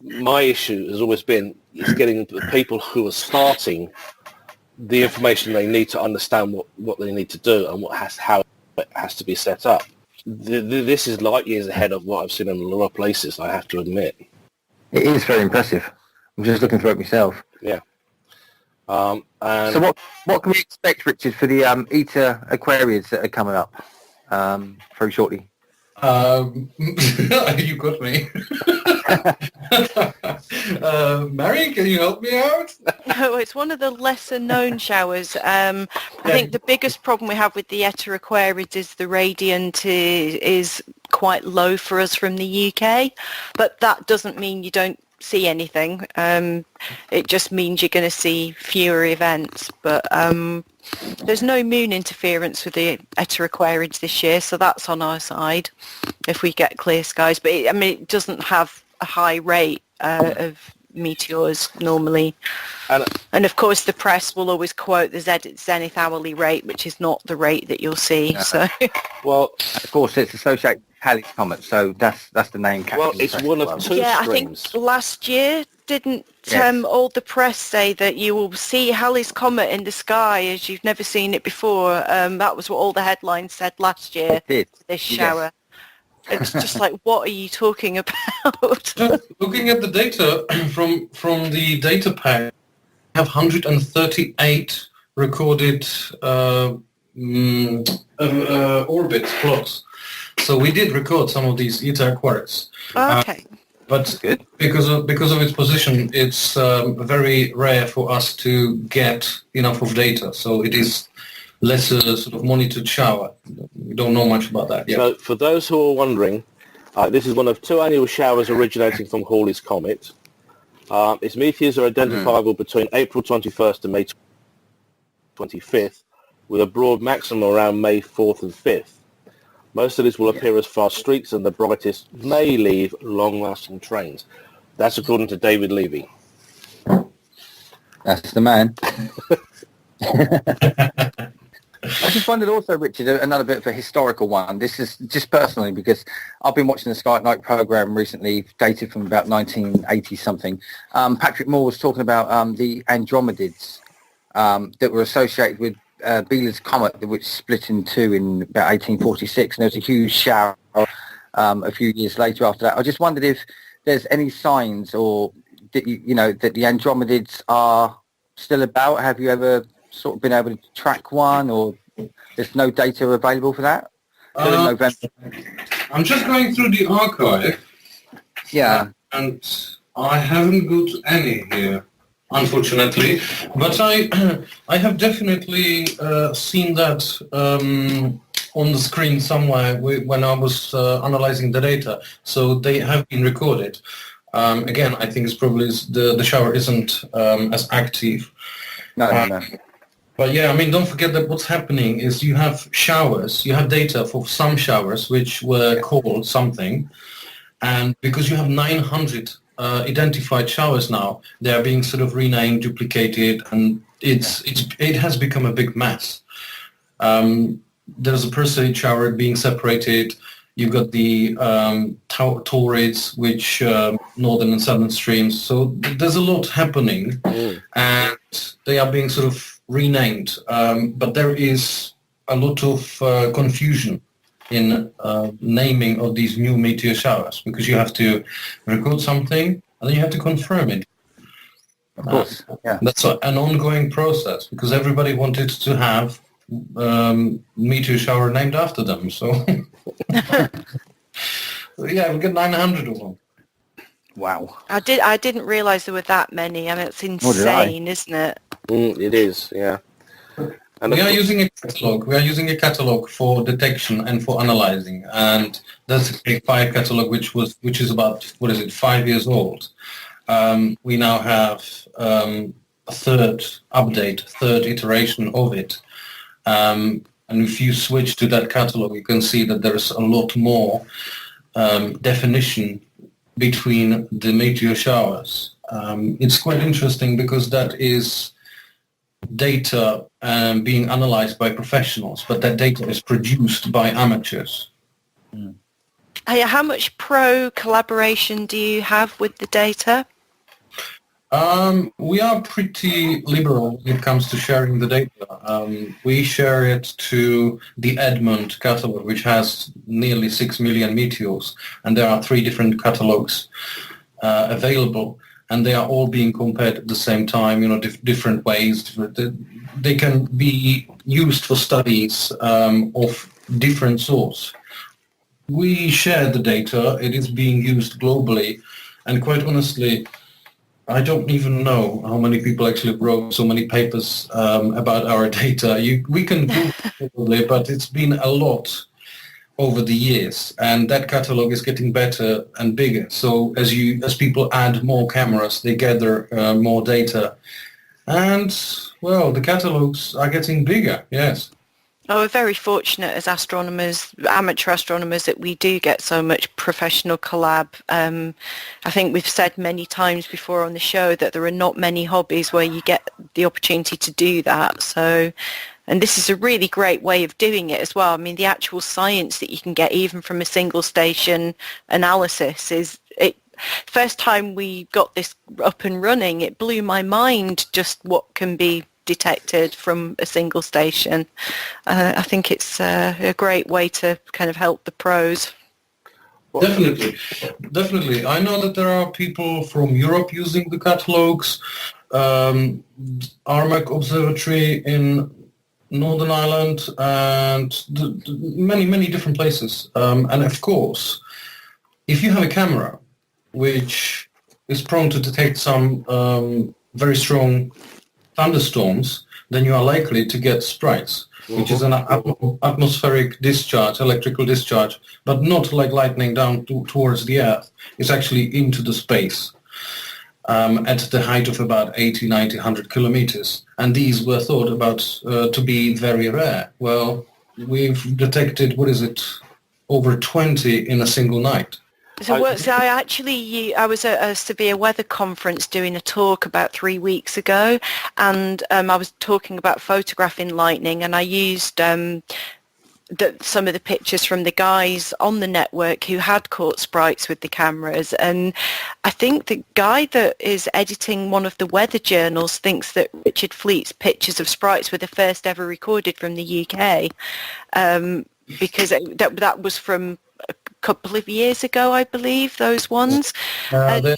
my issue has always been is getting the people who are starting the information they need to understand what they need to do and how it has to be set up. This is light years ahead of what I've seen in a lot of places, I have to admit. It is very impressive. I'm just looking through it myself. Yeah. So what can we expect, Richard, for the Eta Aquarius that are coming up very shortly? You got me. Mary, can you help me out? No, it's one of the lesser known showers. I think the biggest problem we have with the Eta Aquarius is the radiant is quite low for us from the UK, but that doesn't mean you don't see anything. It just means you're going to see fewer events, but there's no moon interference with the Eta Aquarius this year, so that's on our side if we get clear skies. But it doesn't have a high rate of meteors normally, and of course the press will always quote the zenith hourly rate, which is not the rate that you'll see. So well, of course it's associated with Halley's Comet, so that's the name. Well, it's one of two I streams. think last year didn't all the press say that you will see Halley's Comet in the sky as you've never seen it before? That was what all the headlines said last year. This shower. It's just like, what are you talking about? Looking at the data from the data pack, have 138 recorded orbits plots. So we did record some of these Eta Aquarius. Okay. But because of its position, it's very rare for us to get enough of data. So it is less a sort of monitored shower. We don't know much about that yet. So for those who are wondering, this is one of 2 annual showers originating from Halley's Comet. Its meteors are identifiable between April 21st and May 25th, with a broad maximum around May 4th and 5th. Most of these will appear as fast streaks, and the brightest may leave long-lasting trains. That's according to David Levy. That's the man. I just wondered also, Richard, another bit of a historical one. This is just personally because I've been watching the Sky at Night program recently, dated from about 1980-something. Patrick Moore was talking about the Andromedids that were associated with Biela's Comet, which split in two in about 1846, and there was a huge shower a few years later after that. I just wondered if there's any signs or that that the Andromedids are still about. Have you ever sort of been able to track one, or there's no data available for that? Still in November. I'm just going through the archive. Yeah. And I haven't got any here, unfortunately. But I have definitely seen that on the screen somewhere when I was analyzing the data. So they have been recorded. Again, I think it's probably the shower isn't as active. No. But yeah, I mean, don't forget that what's happening is you have showers, you have data for some showers which were called something, and because you have 900 identified showers now, they are being sort of renamed, duplicated, and it has become a big mess. There's a Perseid shower being separated. You've got the Taurids, which northern and southern streams. So there's a lot happening, and they are being sort of renamed. But there is a lot of confusion in naming of these new meteor showers, because you have to record something and then you have to confirm it. Of course, yeah. That's an ongoing process, because everybody wanted to have meteor shower named after them. So yeah, we got 900 of them. Wow. I didn't realise there were that many. I mean, it's insane, isn't it? It is, yeah. And we are using a catalog. We are using a catalog for detection and for analyzing, and that's a fire catalog which is about 5 years old. We now have a third iteration of it. And if you switch to that catalog, you can see that there's a lot more definition between the meteor showers. It's quite interesting because that is data being analyzed by professionals, but that data is produced by amateurs. How much pro collaboration do you have with the data? We are pretty liberal when it comes to sharing the data. We share it to the Edmund catalog, which has nearly 6 million meteors, and there are 3 different catalogs available, and they are all being compared at the same time, different ways. They can be used for studies of different sorts. We share the data. It is being used globally, and quite honestly, I don't even know how many people actually wrote so many papers about our data. We can do it probably, but it's been a lot over the years, and that catalog is getting better and bigger. So as people add more cameras, they gather more data, and well, the catalogs are getting bigger. Yes. Oh, we're very fortunate as astronomers, amateur astronomers, that we do get so much professional collab. I think we've said many times before on the show that there are not many hobbies where you get the opportunity to do that. So, and this is a really great way of doing it as well. I mean, the actual science that you can get even from a single station analysis is it. First time we got this up and running, it blew my mind just what can be detected from a single station. I think it's a great way to kind of help the pros. Definitely. I know that there are people from Europe using the catalogues. Armac Observatory in Northern Ireland and many different places. And of course, if you have a camera which is prone to detect some very strong thunderstorms, then you are likely to get sprites, which is an atmospheric discharge, electrical discharge, but not like lightning down towards the Earth. It's actually into the space at the height of about 80, 90, 100 kilometers. And these were thought about to be very rare. Well, we've detected, over 20 in a single night. So I was at a severe weather conference doing a talk about 3 weeks ago, and I was talking about photographing lightning, and I used some of the pictures from the guys on the network who had caught sprites with the cameras. And I think the guy that is editing one of the weather journals thinks that Richard Fleet's pictures of sprites were the first ever recorded from the UK, because that was from couple of years ago, I believe, those ones. I have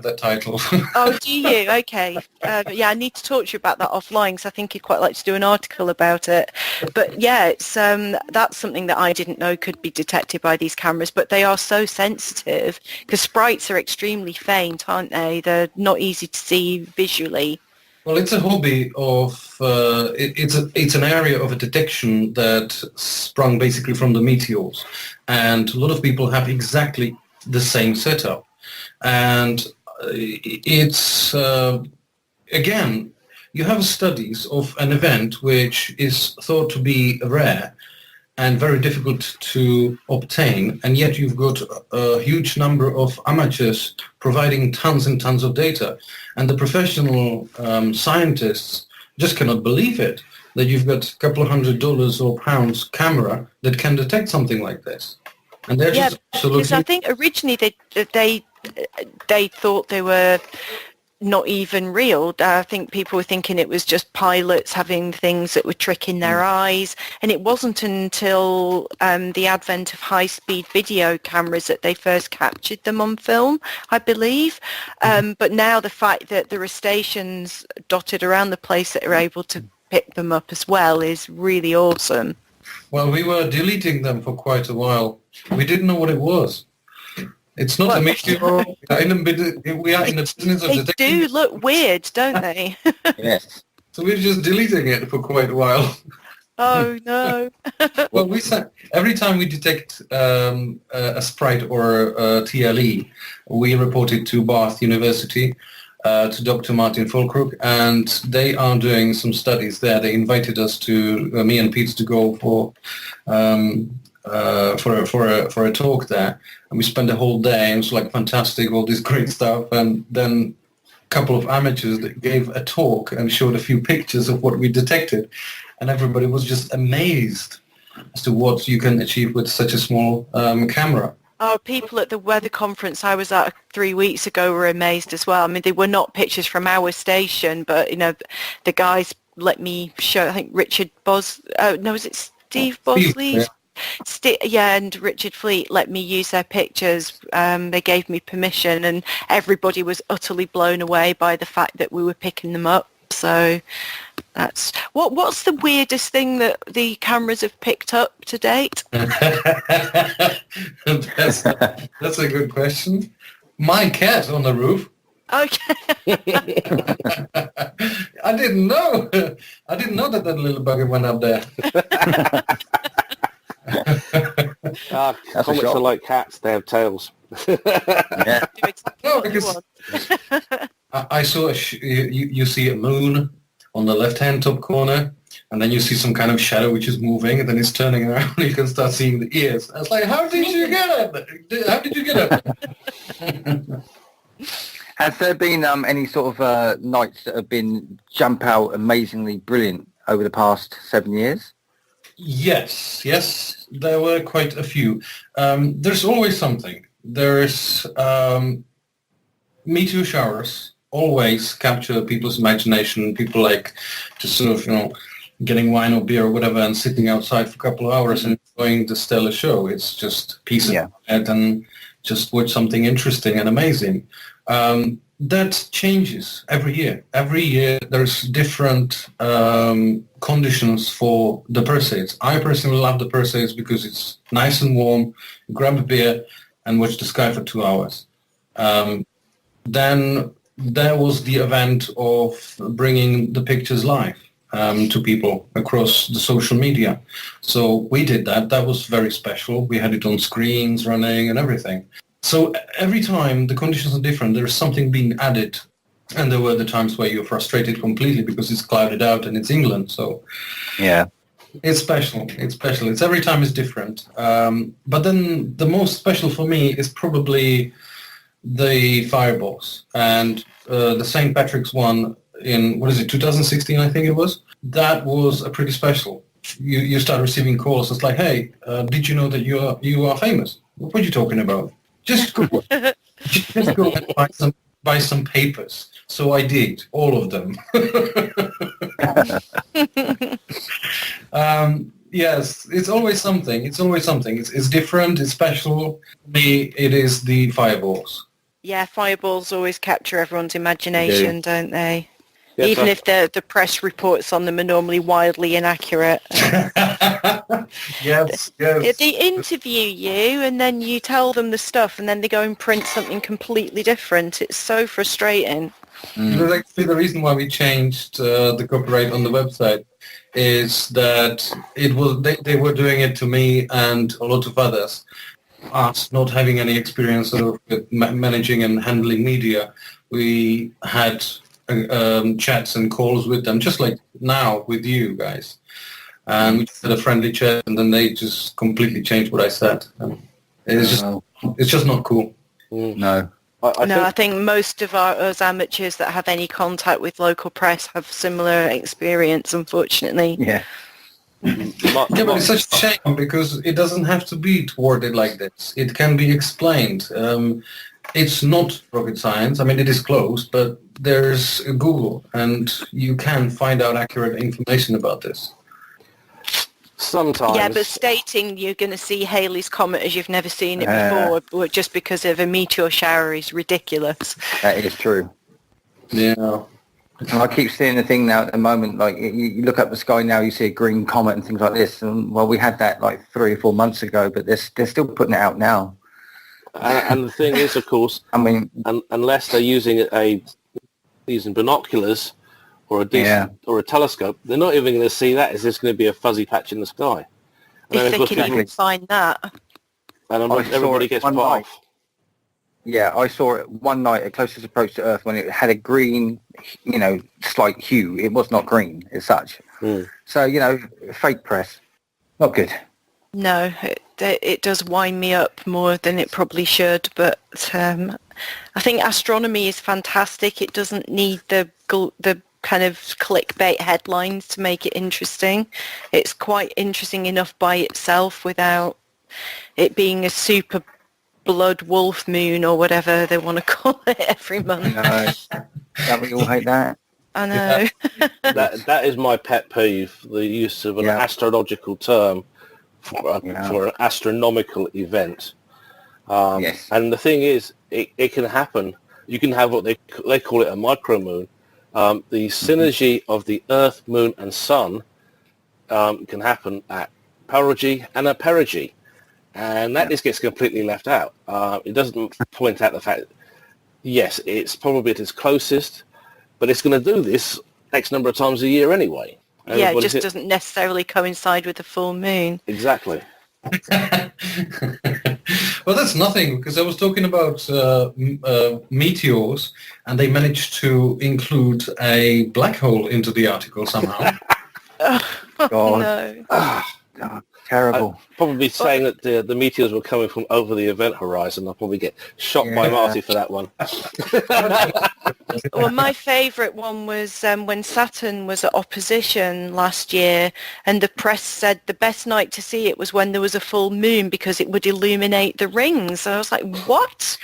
that title. Oh, do you? Okay. Yeah, I need to talk to you about that offline, because I think you'd quite like to do an article about it. But yeah, it's that's something that I didn't know could be detected by these cameras, but they are so sensitive, because sprites are extremely faint, aren't they? They're not easy to see visually. Well, it's a hobby of, it's an area of a detection that sprung basically from the meteors. And a lot of people have exactly the same setup. And it's, again, you have studies of an event which is thought to be rare and very difficult to obtain, and yet you've got a huge number of amateurs providing tons and tons of data, and the professional scientists just cannot believe it, that you've got a couple of $100 or pounds camera that can detect something like this. And they're just absolutely... because I think originally they thought they were not even real. I think people were thinking it was just pilots having things that were tricking their eyes, and it wasn't until the advent of high-speed video cameras that they first captured them on film, I believe. But now the fact that there are stations dotted around the place that are able to pick them up as well is really awesome. Well, we were deleting them for quite a while. We didn't know what it was. It's not a Meteor. We are in the business of detecting. They do look weird, don't they? Yes. So we're just deleting it for quite a while. Oh, no. Well, every time we detect a sprite or a TLE, we report it to Bath University, to Dr. Martin Fulcrook, and they are doing some studies there. They invited us to, me and Pete, to go for a talk there, and we spent a whole day. It was like fantastic, all this great stuff, and then a couple of amateurs that gave a talk and showed a few pictures of what we detected, and everybody was just amazed as to what you can achieve with such a small camera. Oh, people at the weather conference I was at 3 weeks ago were amazed as well. I mean, they were not pictures from our station, but, you know, the guys let me show, I think Richard is it Steve Bosley? Yeah, and Richard Fleet let me use their pictures. They gave me permission, and everybody was utterly blown away by the fact that we were picking them up. So that's what's the weirdest thing that the cameras have picked up to date? That's a good question. My cat on the roof. Okay. I didn't know that little bugger went up there. Comets are like cats, they have tails. Yeah. No, because I saw you see a moon on the left-hand top corner, and then you see some kind of shadow which is moving, and then it's turning around, and you can start seeing the ears. I was like, how did you get it? How did you get it? Has there been any sort of nights that have been jump out amazingly brilliant over the past 7 years? Yes, there were quite a few. There's always something. There's meteor showers always capture people's imagination. People like just sort of, getting wine or beer or whatever and sitting outside for a couple of hours and enjoying the stellar show. It's just peace Yeah. of mind and just watch something interesting and amazing. That changes every year. Every year there's different conditions for the Perseids. I personally love the Perseids because it's nice and warm. You grab a beer and watch the sky for 2 hours. Then there was the event of bringing the pictures live to people across the social media. So we did that. That was very special. We had it on screens running and everything. So every time the conditions are different, there is something being added. And there were the times where you're frustrated completely because it's clouded out and it's England. So Yeah. it's special. It's special. It's every time is different. But then the most special for me is probably the fireballs and the St. Patrick's one in, 2016, I think it was. That was a pretty special. You start receiving calls. It's like, hey, did you know that you are famous? What are you talking about? Just go and buy some papers. So I did, all of them. Yes, it's always something. It's always something. It's different. It's special. For me, it is the fireballs. Yeah, fireballs always capture everyone's imagination, don't they? Yes, Even if the press reports on them are normally wildly inaccurate. Yes. They interview you and then you tell them the stuff and then they go and print something completely different. It's so frustrating. It was actually the reason why we changed the copyright on the website is that it was they were doing it to me and a lot of others. Us not having any experience sort of with managing and handling media, we had chats and calls with them, just like now with you guys. And we just had a friendly chat, and then they just completely changed what I said. It's just not cool. No. I think most of us amateurs that have any contact with local press have similar experience, unfortunately. Yeah. Yeah, but it's such a shame because it doesn't have to be worded like this. It can be explained. It's not rocket science. I mean, it is close, but there's Google, and you can find out accurate information about this. Sometimes. Yeah, but stating you're going to see Halley's Comet as you've never seen it before just because of a meteor shower is ridiculous. That is true. Yeah. And I keep seeing the thing now at the moment, like you look up the sky now, you see a green comet and things like this. And well, we had that like 3 or 4 months ago, but they're still putting it out now. And the thing is, of course, I mean, unless they're using binoculars or a decent or a telescope, they're not even going to see that. It's just going to be a fuzzy patch in the sky. And If they can even find that. And everybody gets put off. Yeah, I saw it one night at closest approach to Earth when it had a green, slight hue. It was not green as such. So, fake press, not good. No, it does wind me up more than it probably should, but I think astronomy is fantastic. It doesn't need the kind of clickbait headlines to make it interesting. It's quite interesting enough by itself without it being a super blood wolf moon or whatever they want to call it every month. No, don't we all hate that? I know. That is my pet peeve, the use of an astrological term for an astronomical event. Yes. And the thing is, it can happen. You can have what they call it a micromoon. The synergy of the Earth, Moon, and Sun can happen at perigee and at perigee. And that just gets completely left out. It doesn't point out the fact that, yes, it's probably at its closest, but it's going to do this X number of times a year anyway. Yeah, it just doesn't necessarily coincide with the full moon. Exactly. Well, that's nothing, because I was talking about meteors, and they managed to include a black hole into the article somehow. God. No. God, terrible. I'd probably saying that the meteors were coming from over the event horizon. I'll probably get shot by Marty for that one. Well, my favourite one was when Saturn was at opposition last year, and the press said the best night to see it was when there was a full moon because it would illuminate the rings. And I was like, what?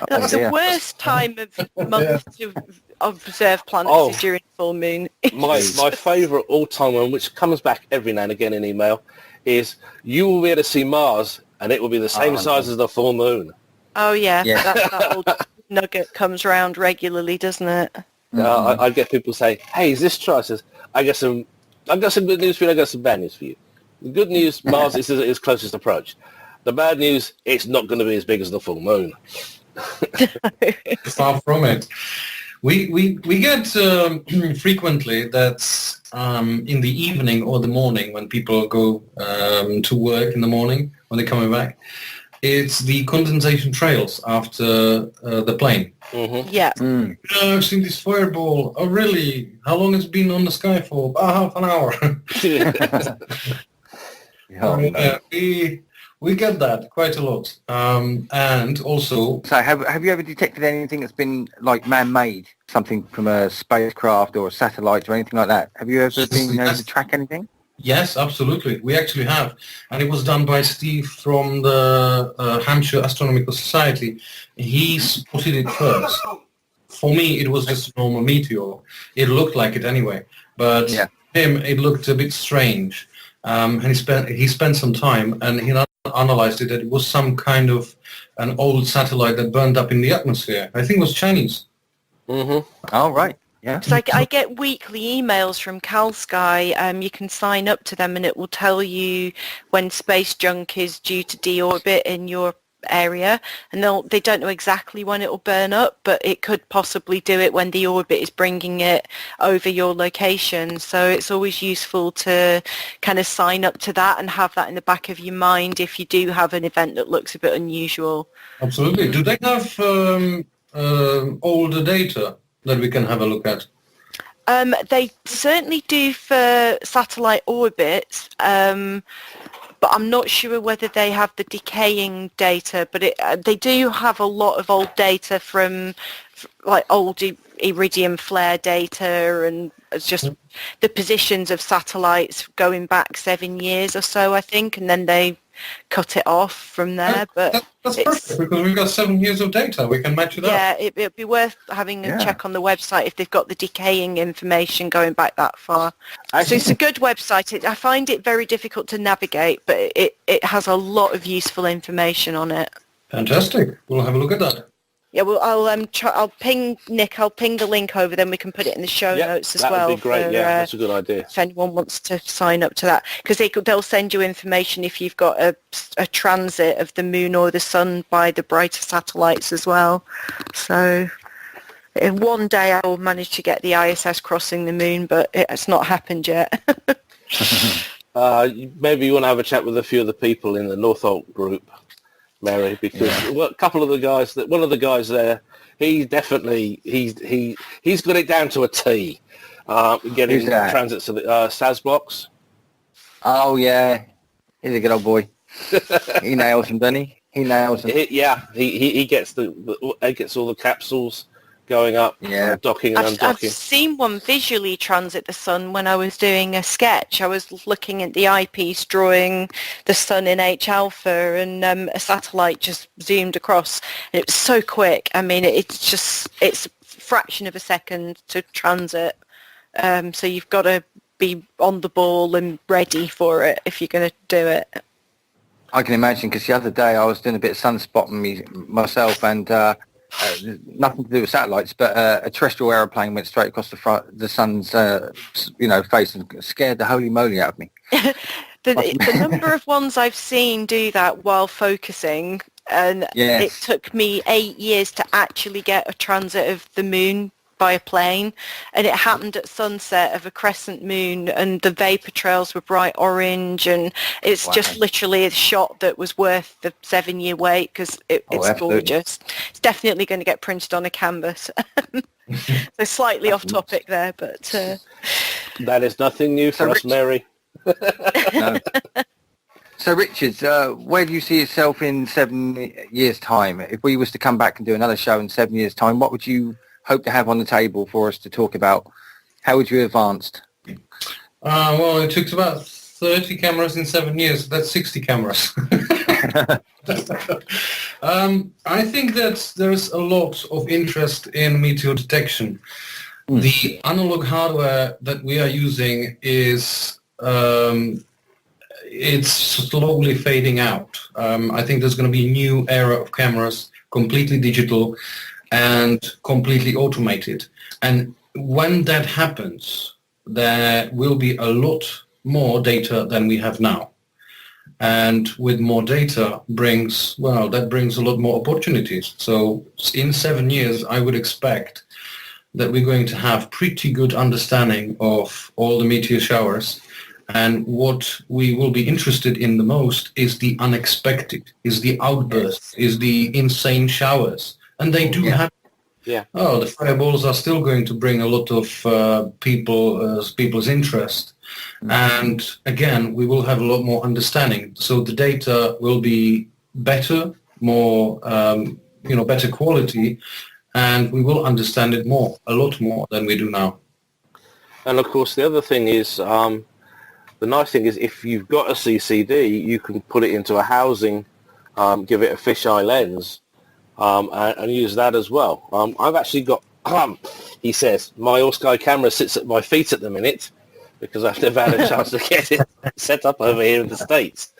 That's the worst time of month to observe planets is during full moon. My favourite all-time one, which comes back every now and again in email, is you will be able to see Mars, and it will be the same size as the full moon. Oh yeah, Yeah. that old nugget comes round regularly, doesn't it? I get people say, "Hey, is this true?" I says, "I've got some good news for you. I got some bad news for you. The good news, Mars is its closest approach. The bad news, it's not going to be as big as the full moon." Far from it. We get frequently that in the evening or the morning when people go to work in the morning when they're coming back, it's the condensation trails after the plane. Mm-hmm. Yeah. I've seen this fireball. Oh, really? How long has it been on the sky for? Half an hour. We get that quite a lot. And also... So have you ever detected anything that's been like man-made, something from a spacecraft or a satellite or anything like that? Have you ever been able to track anything? Yes, absolutely. We actually have. And it was done by Steve from the Hampshire Astronomical Society. He spotted it first. For me, it was just a normal meteor. It looked like it anyway. But him, it looked a bit strange. And he spent some time and he analyzed it, that it was some kind of an old satellite that burned up in the atmosphere. I think it was Chinese. Mm-hmm. Oh, right. Yeah. So I get weekly emails from CalSky. You can sign up to them and it will tell you when space junk is due to deorbit in your area, and they don't know exactly when it will burn up, but it could possibly do it when the orbit is bringing it over your location. So it's always useful to kind of sign up to that and have that in the back of your mind if you do have an event that looks a bit unusual. Absolutely. Do they have older data that we can have a look at? They certainly do for satellite orbits, but I'm not sure whether they have the decaying data, but they do have a lot of old data from like old iridium flare data, and it's just the positions of satellites going back 7 years or so, I think, and then they cut it off from there. But that's perfect, because we've got 7 years of data. We can match it up. Yeah, it'd be worth having a check on the website if they've got the decaying information going back that far. So it's a good website. I find it very difficult to navigate, but it has a lot of useful information on it. Fantastic. We'll have a look at that. Yeah, well, I'll ping Nick. I'll ping the link over. Then we can put it in the show notes as well. That would be great. That's a good idea. If anyone wants to sign up to that, because they'll send you information if you've got a transit of the moon or the sun by the brighter satellites as well. So one day I will manage to get the ISS crossing the moon, but it's not happened yet. Maybe you want to have a chat with a few of the people in the Northolt group, Mary, because a couple of the guys, one of the guys there, he's got it down to a T. Getting transits to the SAS blocks. Oh yeah, he's a good old boy. He nails them, doesn't he? He nails them. He gets gets all the capsules going up, docking and undocking. I've seen one visually transit the sun when I was doing a sketch. I was looking at the eyepiece drawing the sun in H alpha, and a satellite just zoomed across. And it was so quick. I mean, it's a fraction of a second to transit. So you've got to be on the ball and ready for it if you're going to do it. I can imagine, because the other day I was doing a bit of sunspotting myself, and nothing to do with satellites, but a terrestrial aeroplane went straight across the sun's face and scared the holy moly out of me. The number of ones I've seen do that while focusing, and it took me 8 years to actually get a transit of the moon by a plane, and it happened at sunset of a crescent moon, and the vapor trails were bright orange, and it's just literally a shot that was worth the 7-year wait, because it's gorgeous. It's definitely going to get printed on a canvas. So slightly off topic there, but that is nothing new for us, Mary. No. So Richard, where do you see yourself in 7 years' time? If we was to come back and do another show in 7 years' time, what would you hope to have on the table for us to talk about? How would you have advanced? Well, it took about 30 cameras in 7 years. That's 60 cameras. I think that there's a lot of interest in meteor detection. The analog hardware that we are using is it's slowly fading out. I think there's going to be a new era of cameras, completely digital and completely automated. And when that happens, there will be a lot more data than we have now. And with more data brings a lot more opportunities. So in 7 years, I would expect that we're going to have pretty good understanding of all the meteor showers. And what we will be interested in the most is the unexpected, is the outbursts, is the insane showers. And they do happen. Yeah. Oh, the fireballs are still going to bring a lot of people's interest. And again, we will have a lot more understanding. So the data will be better, more, better quality, and we will understand it more, a lot more than we do now. And of course, the other thing is, the nice thing is if you've got a CCD, you can put it into a housing, give it a fisheye lens, and use that as well. I've actually got, he says, my all-sky camera sits at my feet at the minute because I've never had a chance to get it set up over here in the States.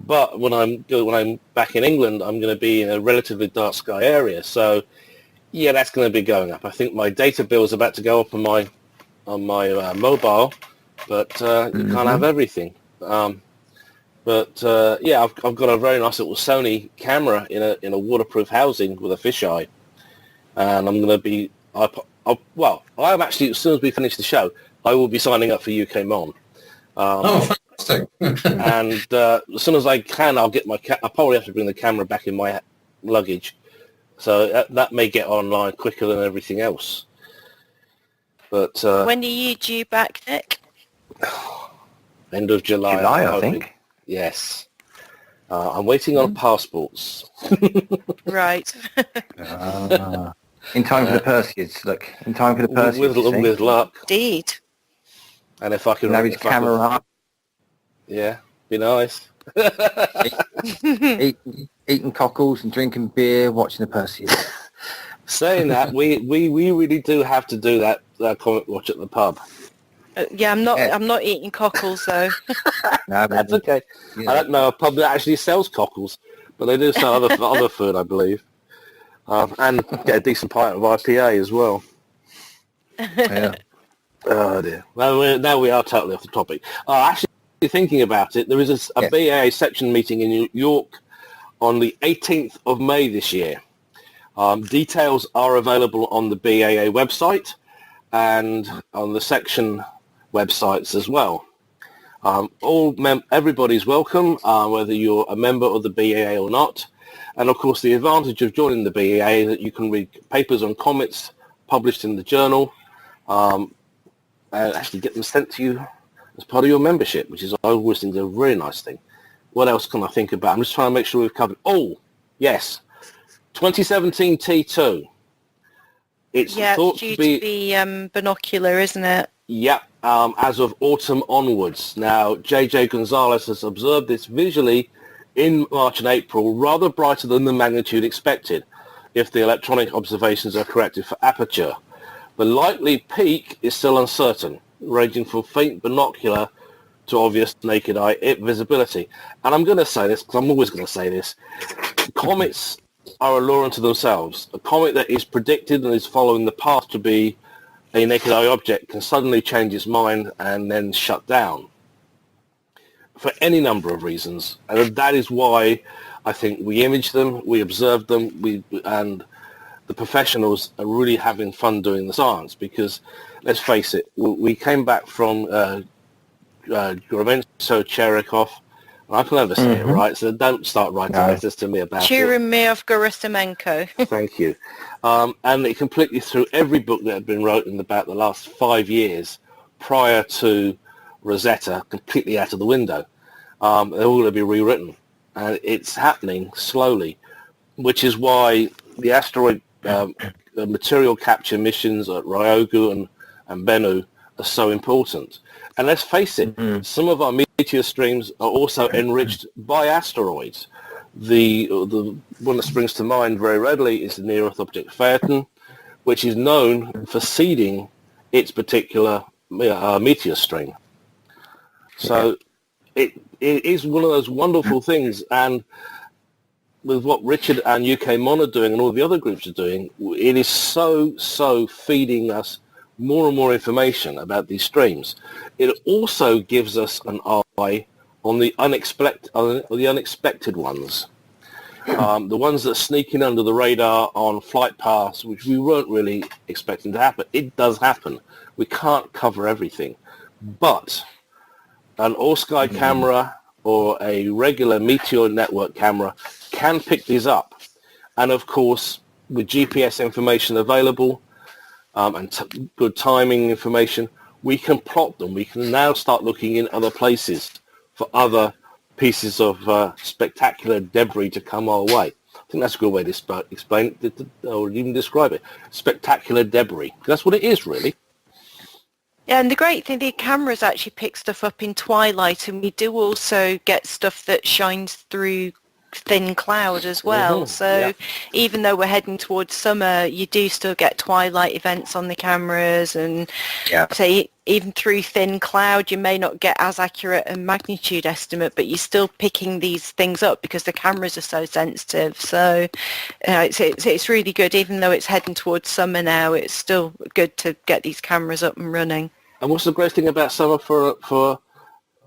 But when I'm back in England, I'm going to be in a relatively dark sky area. So, yeah, that's going to be going up. I think my data bill is about to go up on my mobile, but you can't have everything. I've got a very nice little Sony camera in a waterproof housing with a fisheye, and I'm going to be. I'm actually, as soon as we finish the show, I will be signing up for UK Mon. Fantastic! And as soon as I can, I'll probably have to bring the camera back in my luggage, so that may get online quicker than everything else. But when are you due back, Nick? End of July. I think. Yes. I'm waiting on passports. Right. In time for the Perseus, look. In time for the Perseus. With luck. Indeed. And if I can... Have his camera up. Yeah, be nice. Eating cockles and drinking beer, watching the Perseus. Saying that, we really do have to do that comic watch at the pub. I'm not eating cockles though. No, that's okay. Yeah. I don't know a pub that actually sells cockles, but they do sell other food, I believe, and get a decent pint of IPA as well. Yeah. Oh dear. Well, now we are totally off the topic. Actually, thinking about it, there is a BAA section meeting in New York on the 18th of May this year. Details are available on the BAA website and on the section websites as well. Everybody's welcome, whether you're a member of the BAA or not. And of course, the advantage of joining the BAA is that you can read papers on comets published in the journal, and actually get them sent to you as part of your membership, which is, I always think, a very nice thing. What else can I think about? I'm just trying to make sure we've covered. Oh, yes. 2017 T2. It's thought to be binocular, isn't it? Yeah, as of autumn onwards. Now, J.J. Gonzalez has observed this visually in March and April, rather brighter than the magnitude expected, if the electronic observations are corrected for aperture. The likely peak is still uncertain, ranging from faint binocular to obvious naked eye visibility. And I'm going to say this, because I'm always going to say this. Comets are a law unto themselves. A comet that is predicted and is following the path to be a naked eye object can suddenly change its mind and then shut down for any number of reasons. And that is why I think we image them, we observe them, and the professionals are really having fun doing the science, because let's face it, we came back from Kacerek. I can never say it right, so don't start writing letters to me about it. Churyumov Gerasimenko. Thank you. And it completely threw every book that had been written about the last 5 years prior to Rosetta completely out of the window. They're all going to be rewritten. And it's happening slowly, which is why the asteroid material capture missions at Ryugu and Bennu are so important. And let's face it, some of our meteor streams are also enriched by asteroids. The one that springs to mind very readily is the near-Earth object Phaeton, which is known for seeding its particular meteor stream. So it it is one of those wonderful things, and with what Richard and UK Mon are doing and all the other groups are doing, it is so feeding us more and more information about these streams. It also gives us an eye on the unexpected ones. The ones that are sneaking under the radar on flight paths, which we weren't really expecting to happen. It does happen. We can't cover everything. But an all-sky camera or a regular Meteor network camera can pick these up. And of course, with GPS information available and good timing information, we can plot them. We can now start looking in other places for other pieces of spectacular debris to come our way. I think that's a good way to explain it, or even describe it. Spectacular debris. That's what it is, really. Yeah, and the great thing, the cameras actually pick stuff up in twilight, and we do also get stuff that shines through thin cloud as well. So even though we're heading towards summer, you do still get twilight events on the cameras, and say even through thin cloud, you may not get as accurate a magnitude estimate, but you're still picking these things up because the cameras are so sensitive. So it's really good. Even though it's heading towards summer now, it's still good to get these cameras up and running. And what's the great thing about summer for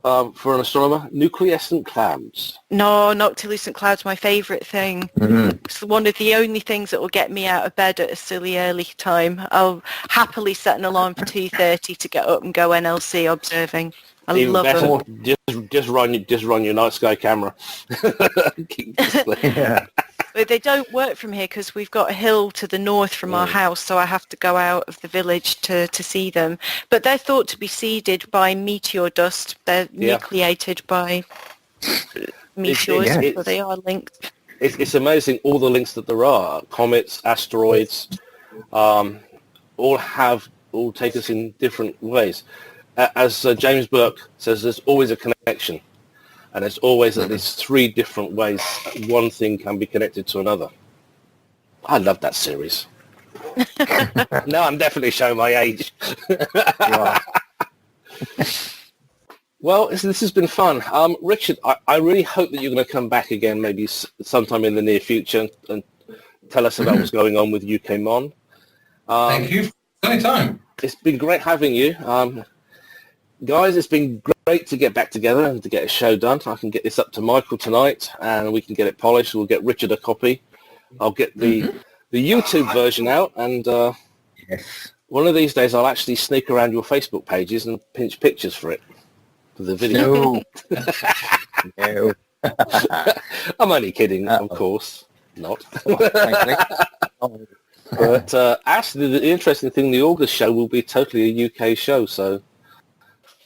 an astronomer? Nucleescent clouds. No, noctilucent clouds, my favourite thing. It's one of the only things that will get me out of bed at a silly early time. I'll happily set an alarm for 2:30 to get up and go NLC observing. I Even love better, them. just run your night sky camera. But they don't work from here because we've got a hill to the north from our house, so I have to go out of the village to see them. But they're thought to be seeded by meteor dust. They're nucleated by meteors, so they are linked. It's amazing all the links that there are. Comets, asteroids, all take us in different ways. As James Burke says, there's always a connection. And there's always at least 3 different ways one thing can be connected to another. I love that series. Now I'm definitely showing my age. Well, this has been fun. Richard, I really hope that you're going to come back again maybe sometime in the near future and tell us about what's going on with UK Mon. Thank you. Anytime. It's been great having you. Guys, it's been great to get back together and to get a show done. I can get this up to Michael tonight and we can get it polished. We'll get Richard a copy. I'll get the YouTube version out, and one of these days I'll actually sneak around your Facebook pages and pinch pictures for it, for the video. No. I'm only kidding, of course. Not. But actually, the interesting thing, the August show will be totally a UK show, so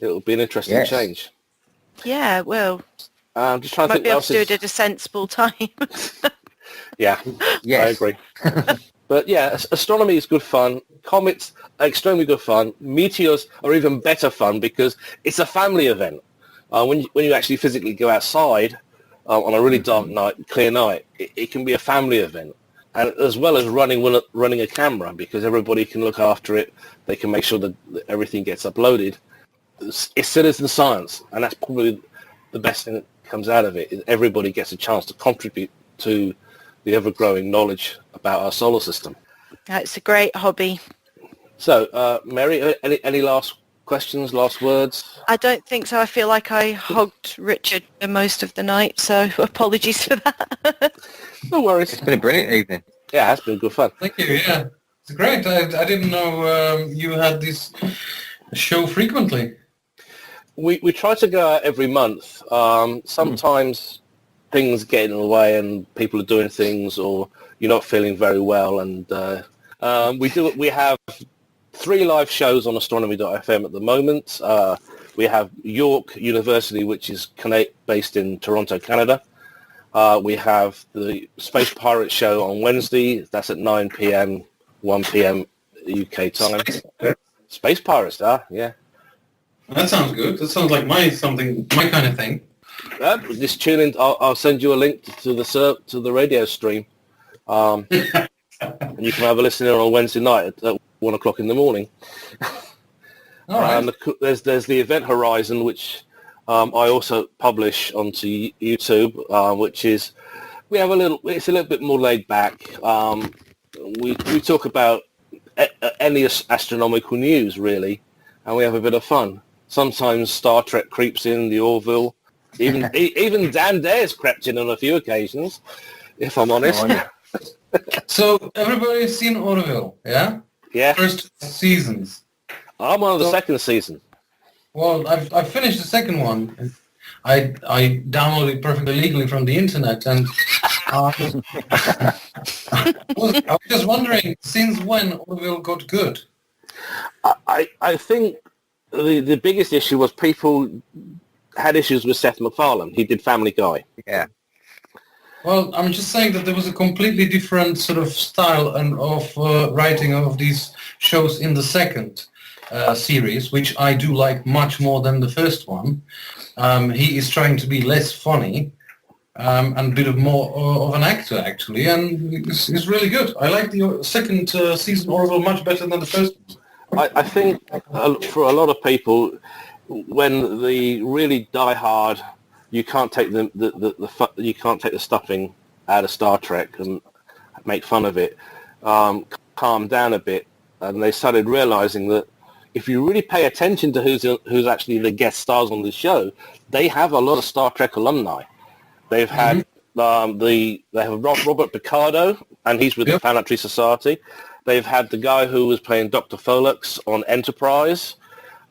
it'll be an interesting change. Yeah, it will. I'm just trying to Might think. be able to do it at a sensible time. I agree. But yeah, astronomy is good fun. Comets are extremely good fun. Meteors are even better fun because it's a family event. When you actually physically go outside on a really dark night, clear night, it can be a family event. And as well as running a camera, because everybody can look after it, they can make sure that everything gets uploaded. It's citizen science, and that's probably the best thing that comes out of it. Is everybody gets a chance to contribute to the ever-growing knowledge about our solar system. It's a great hobby. So, Mary, any last questions, last words? I don't think so. I feel like I hogged Richard for most of the night, so apologies for that. No worries. It's been a brilliant evening. Yeah, it has been good fun. Thank you. Yeah, it's great. I didn't know you had this show frequently. We try to go out every month. Sometimes things get in the way and people are doing things, or you're not feeling very well. And we have 3 live shows on astronomy.fm at the moment. We have York University, which is based in Toronto, Canada. We have the Space Pirate Show on Wednesday. That's at 9 p.m., 1 p.m. UK time. Space Pirates, yeah. That sounds good. That sounds like my kind of thing. Just tune in. I'll send you a link to the radio stream, and you can have a listen in on Wednesday night at 1 o'clock in the morning. All right. There's the Event Horizon, which I also publish onto YouTube, which is it's a little bit more laid back. We talk about any astronomical news really, and we have a bit of fun. Sometimes Star Trek creeps in, the Orville, even Dan Dare's crept in on a few occasions, if I'm honest. Oh, yeah. So everybody's seen Orville, yeah? Yeah. First seasons. I'm on the second season. Well, I've finished the second one. I downloaded it perfectly legally from the internet, and I was just wondering, since when Orville got good? I think the biggest issue was people had issues with Seth MacFarlane. He did Family Guy. Yeah. Well, I'm just saying that there was a completely different sort of style and of writing of these shows in the second series, which I do like much more than the first one. He is trying to be less funny and a bit of more of an actor, actually, and it's really good. I like the second season Orville much better than the first one. I think for a lot of people, when the really die hard, you can't take you can't take the stuffing out of Star Trek and make fun of it. Calm down a bit, and they started realizing that if you really pay attention to who's actually the guest stars on the show, they have a lot of Star Trek alumni. They've had they have Robert Picardo, and he's with the Planetary Society. They've had the guy who was playing Dr. Folix on Enterprise.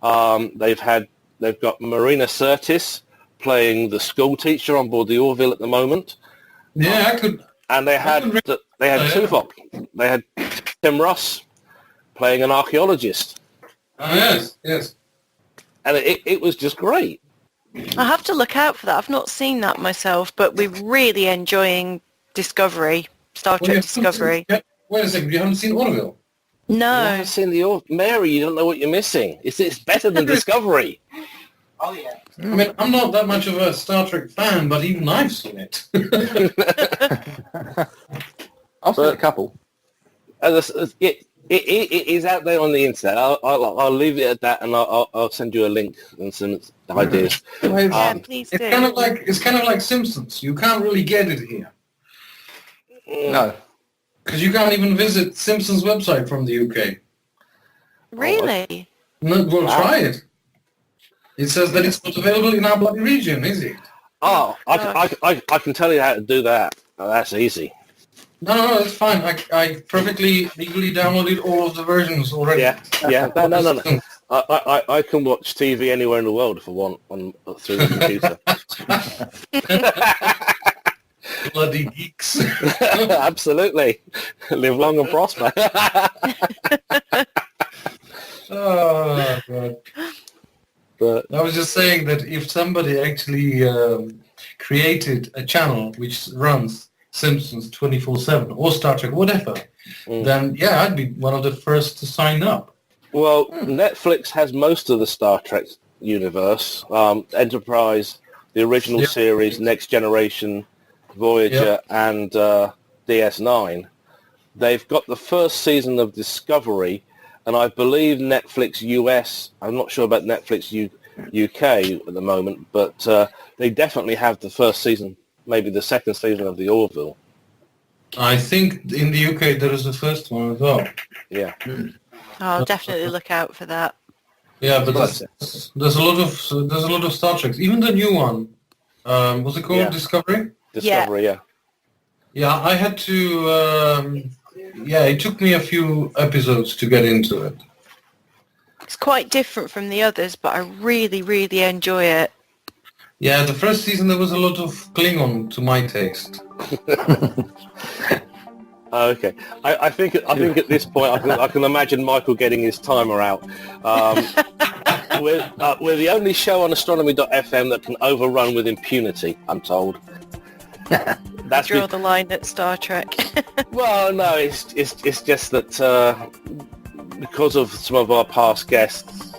They've got Marina Sirtis playing the school teacher on board the Orville at the moment. Yeah, I could. And they had Tuvok. They had Tim Russ playing an archaeologist. Oh, yes. And it was just great. I have to look out for that. I've not seen that myself, but we're really enjoying Discovery, Star Trek Discovery. Wait a second, you haven't seen Orville? No. You haven't seen the Mary, you don't know what you're missing. It's better than Discovery. Oh, yeah. I mean, I'm not that much of a Star Trek fan, but even I've seen it. I've seen a couple. It is out there on the internet. I'll leave it at that, and I'll send you a link and some ideas. Please do. It's kind of like Simpsons. You can't really get it here No. because you can't even visit Simpsons website from the UK. Really? No, well, try it. It says that it's not available in our bloody region, is it? Oh, I can tell you how to do that. Oh, that's easy. No, it's fine. I perfectly legally downloaded all of the versions already. Yeah. No. I can watch TV anywhere in the world if I want through the computer. Bloody geeks. Absolutely. Live long and prosper. Oh, God. But I was just saying that if somebody actually created a channel which runs Simpsons 24/7 or Star Trek, whatever, then yeah, I'd be one of the first to sign up. well, Netflix has most of the Star Trek universe. Enterprise, the original series, Next Generation, Voyager, and DS9. They've got the first season of Discovery, and I believe Netflix US, I'm not sure about Netflix UK at the moment, but they definitely have the first season, maybe the second season of the Orville. I think in the UK there is the first one as well. Yeah. I'll definitely look out for that. Yeah, but there's a lot of Star Treks. Even the new one, was it called Discovery? Discovery, yeah. Yeah, I had to. It took me a few episodes to get into it. It's quite different from the others, but I really, really enjoy it. Yeah, the first season there was a lot of Klingon to my taste. Okay, I think at this point I can imagine Michael getting his timer out. We're the only show on astronomy.fm that can overrun with impunity, I'm told. That's Draw the line at Star Trek. Well, no, it's just that because of some of our past guests,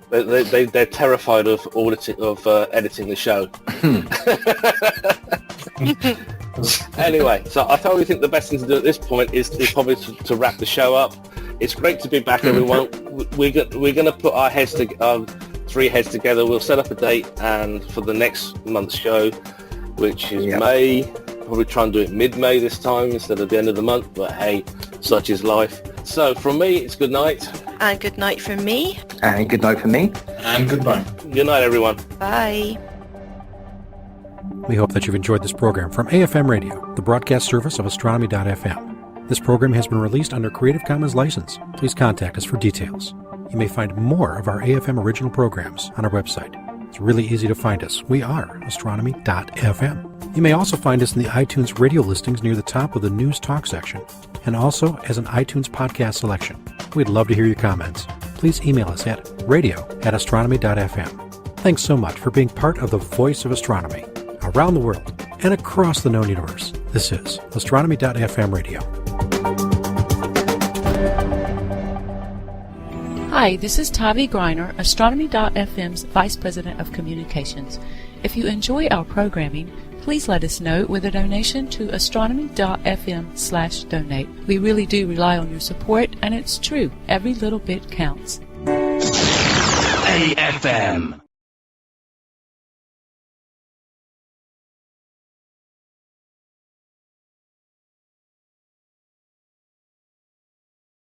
they're terrified of editing the show. Anyway, so I probably think the best thing to do at this point is probably to wrap the show up. It's great to be back, everyone. We're going to put our heads three heads together. We'll set up a date and for the next month's show, which is May. Probably try and do it mid-May this time instead of the end of the month, but hey, such is life. So from me, it's good night. And good night from me. And good night from me. And goodbye. Good night, everyone. Bye. We hope that you've enjoyed this program from AFM Radio, the broadcast service of Astronomy.fm. This program has been released under Creative Commons license. Please contact us for details. You may find more of our AFM original programs on our website. It's really easy to find us. We are Astronomy.fm. You may also find us in the iTunes radio listings near the top of the News Talk section, and also as an iTunes podcast selection. We'd love to hear your comments. Please email us at radio@astronomy.fm. Thanks so much for being part of the voice of astronomy around the world and across the known universe. This is Astronomy.fm Radio. Hi, this is Tavi Greiner, Astronomy.fm's Vice President of Communications. If you enjoy our programming, please let us know with a donation to astronomy.fm/donate. We really do rely on your support, and it's true, every little bit counts. AFM.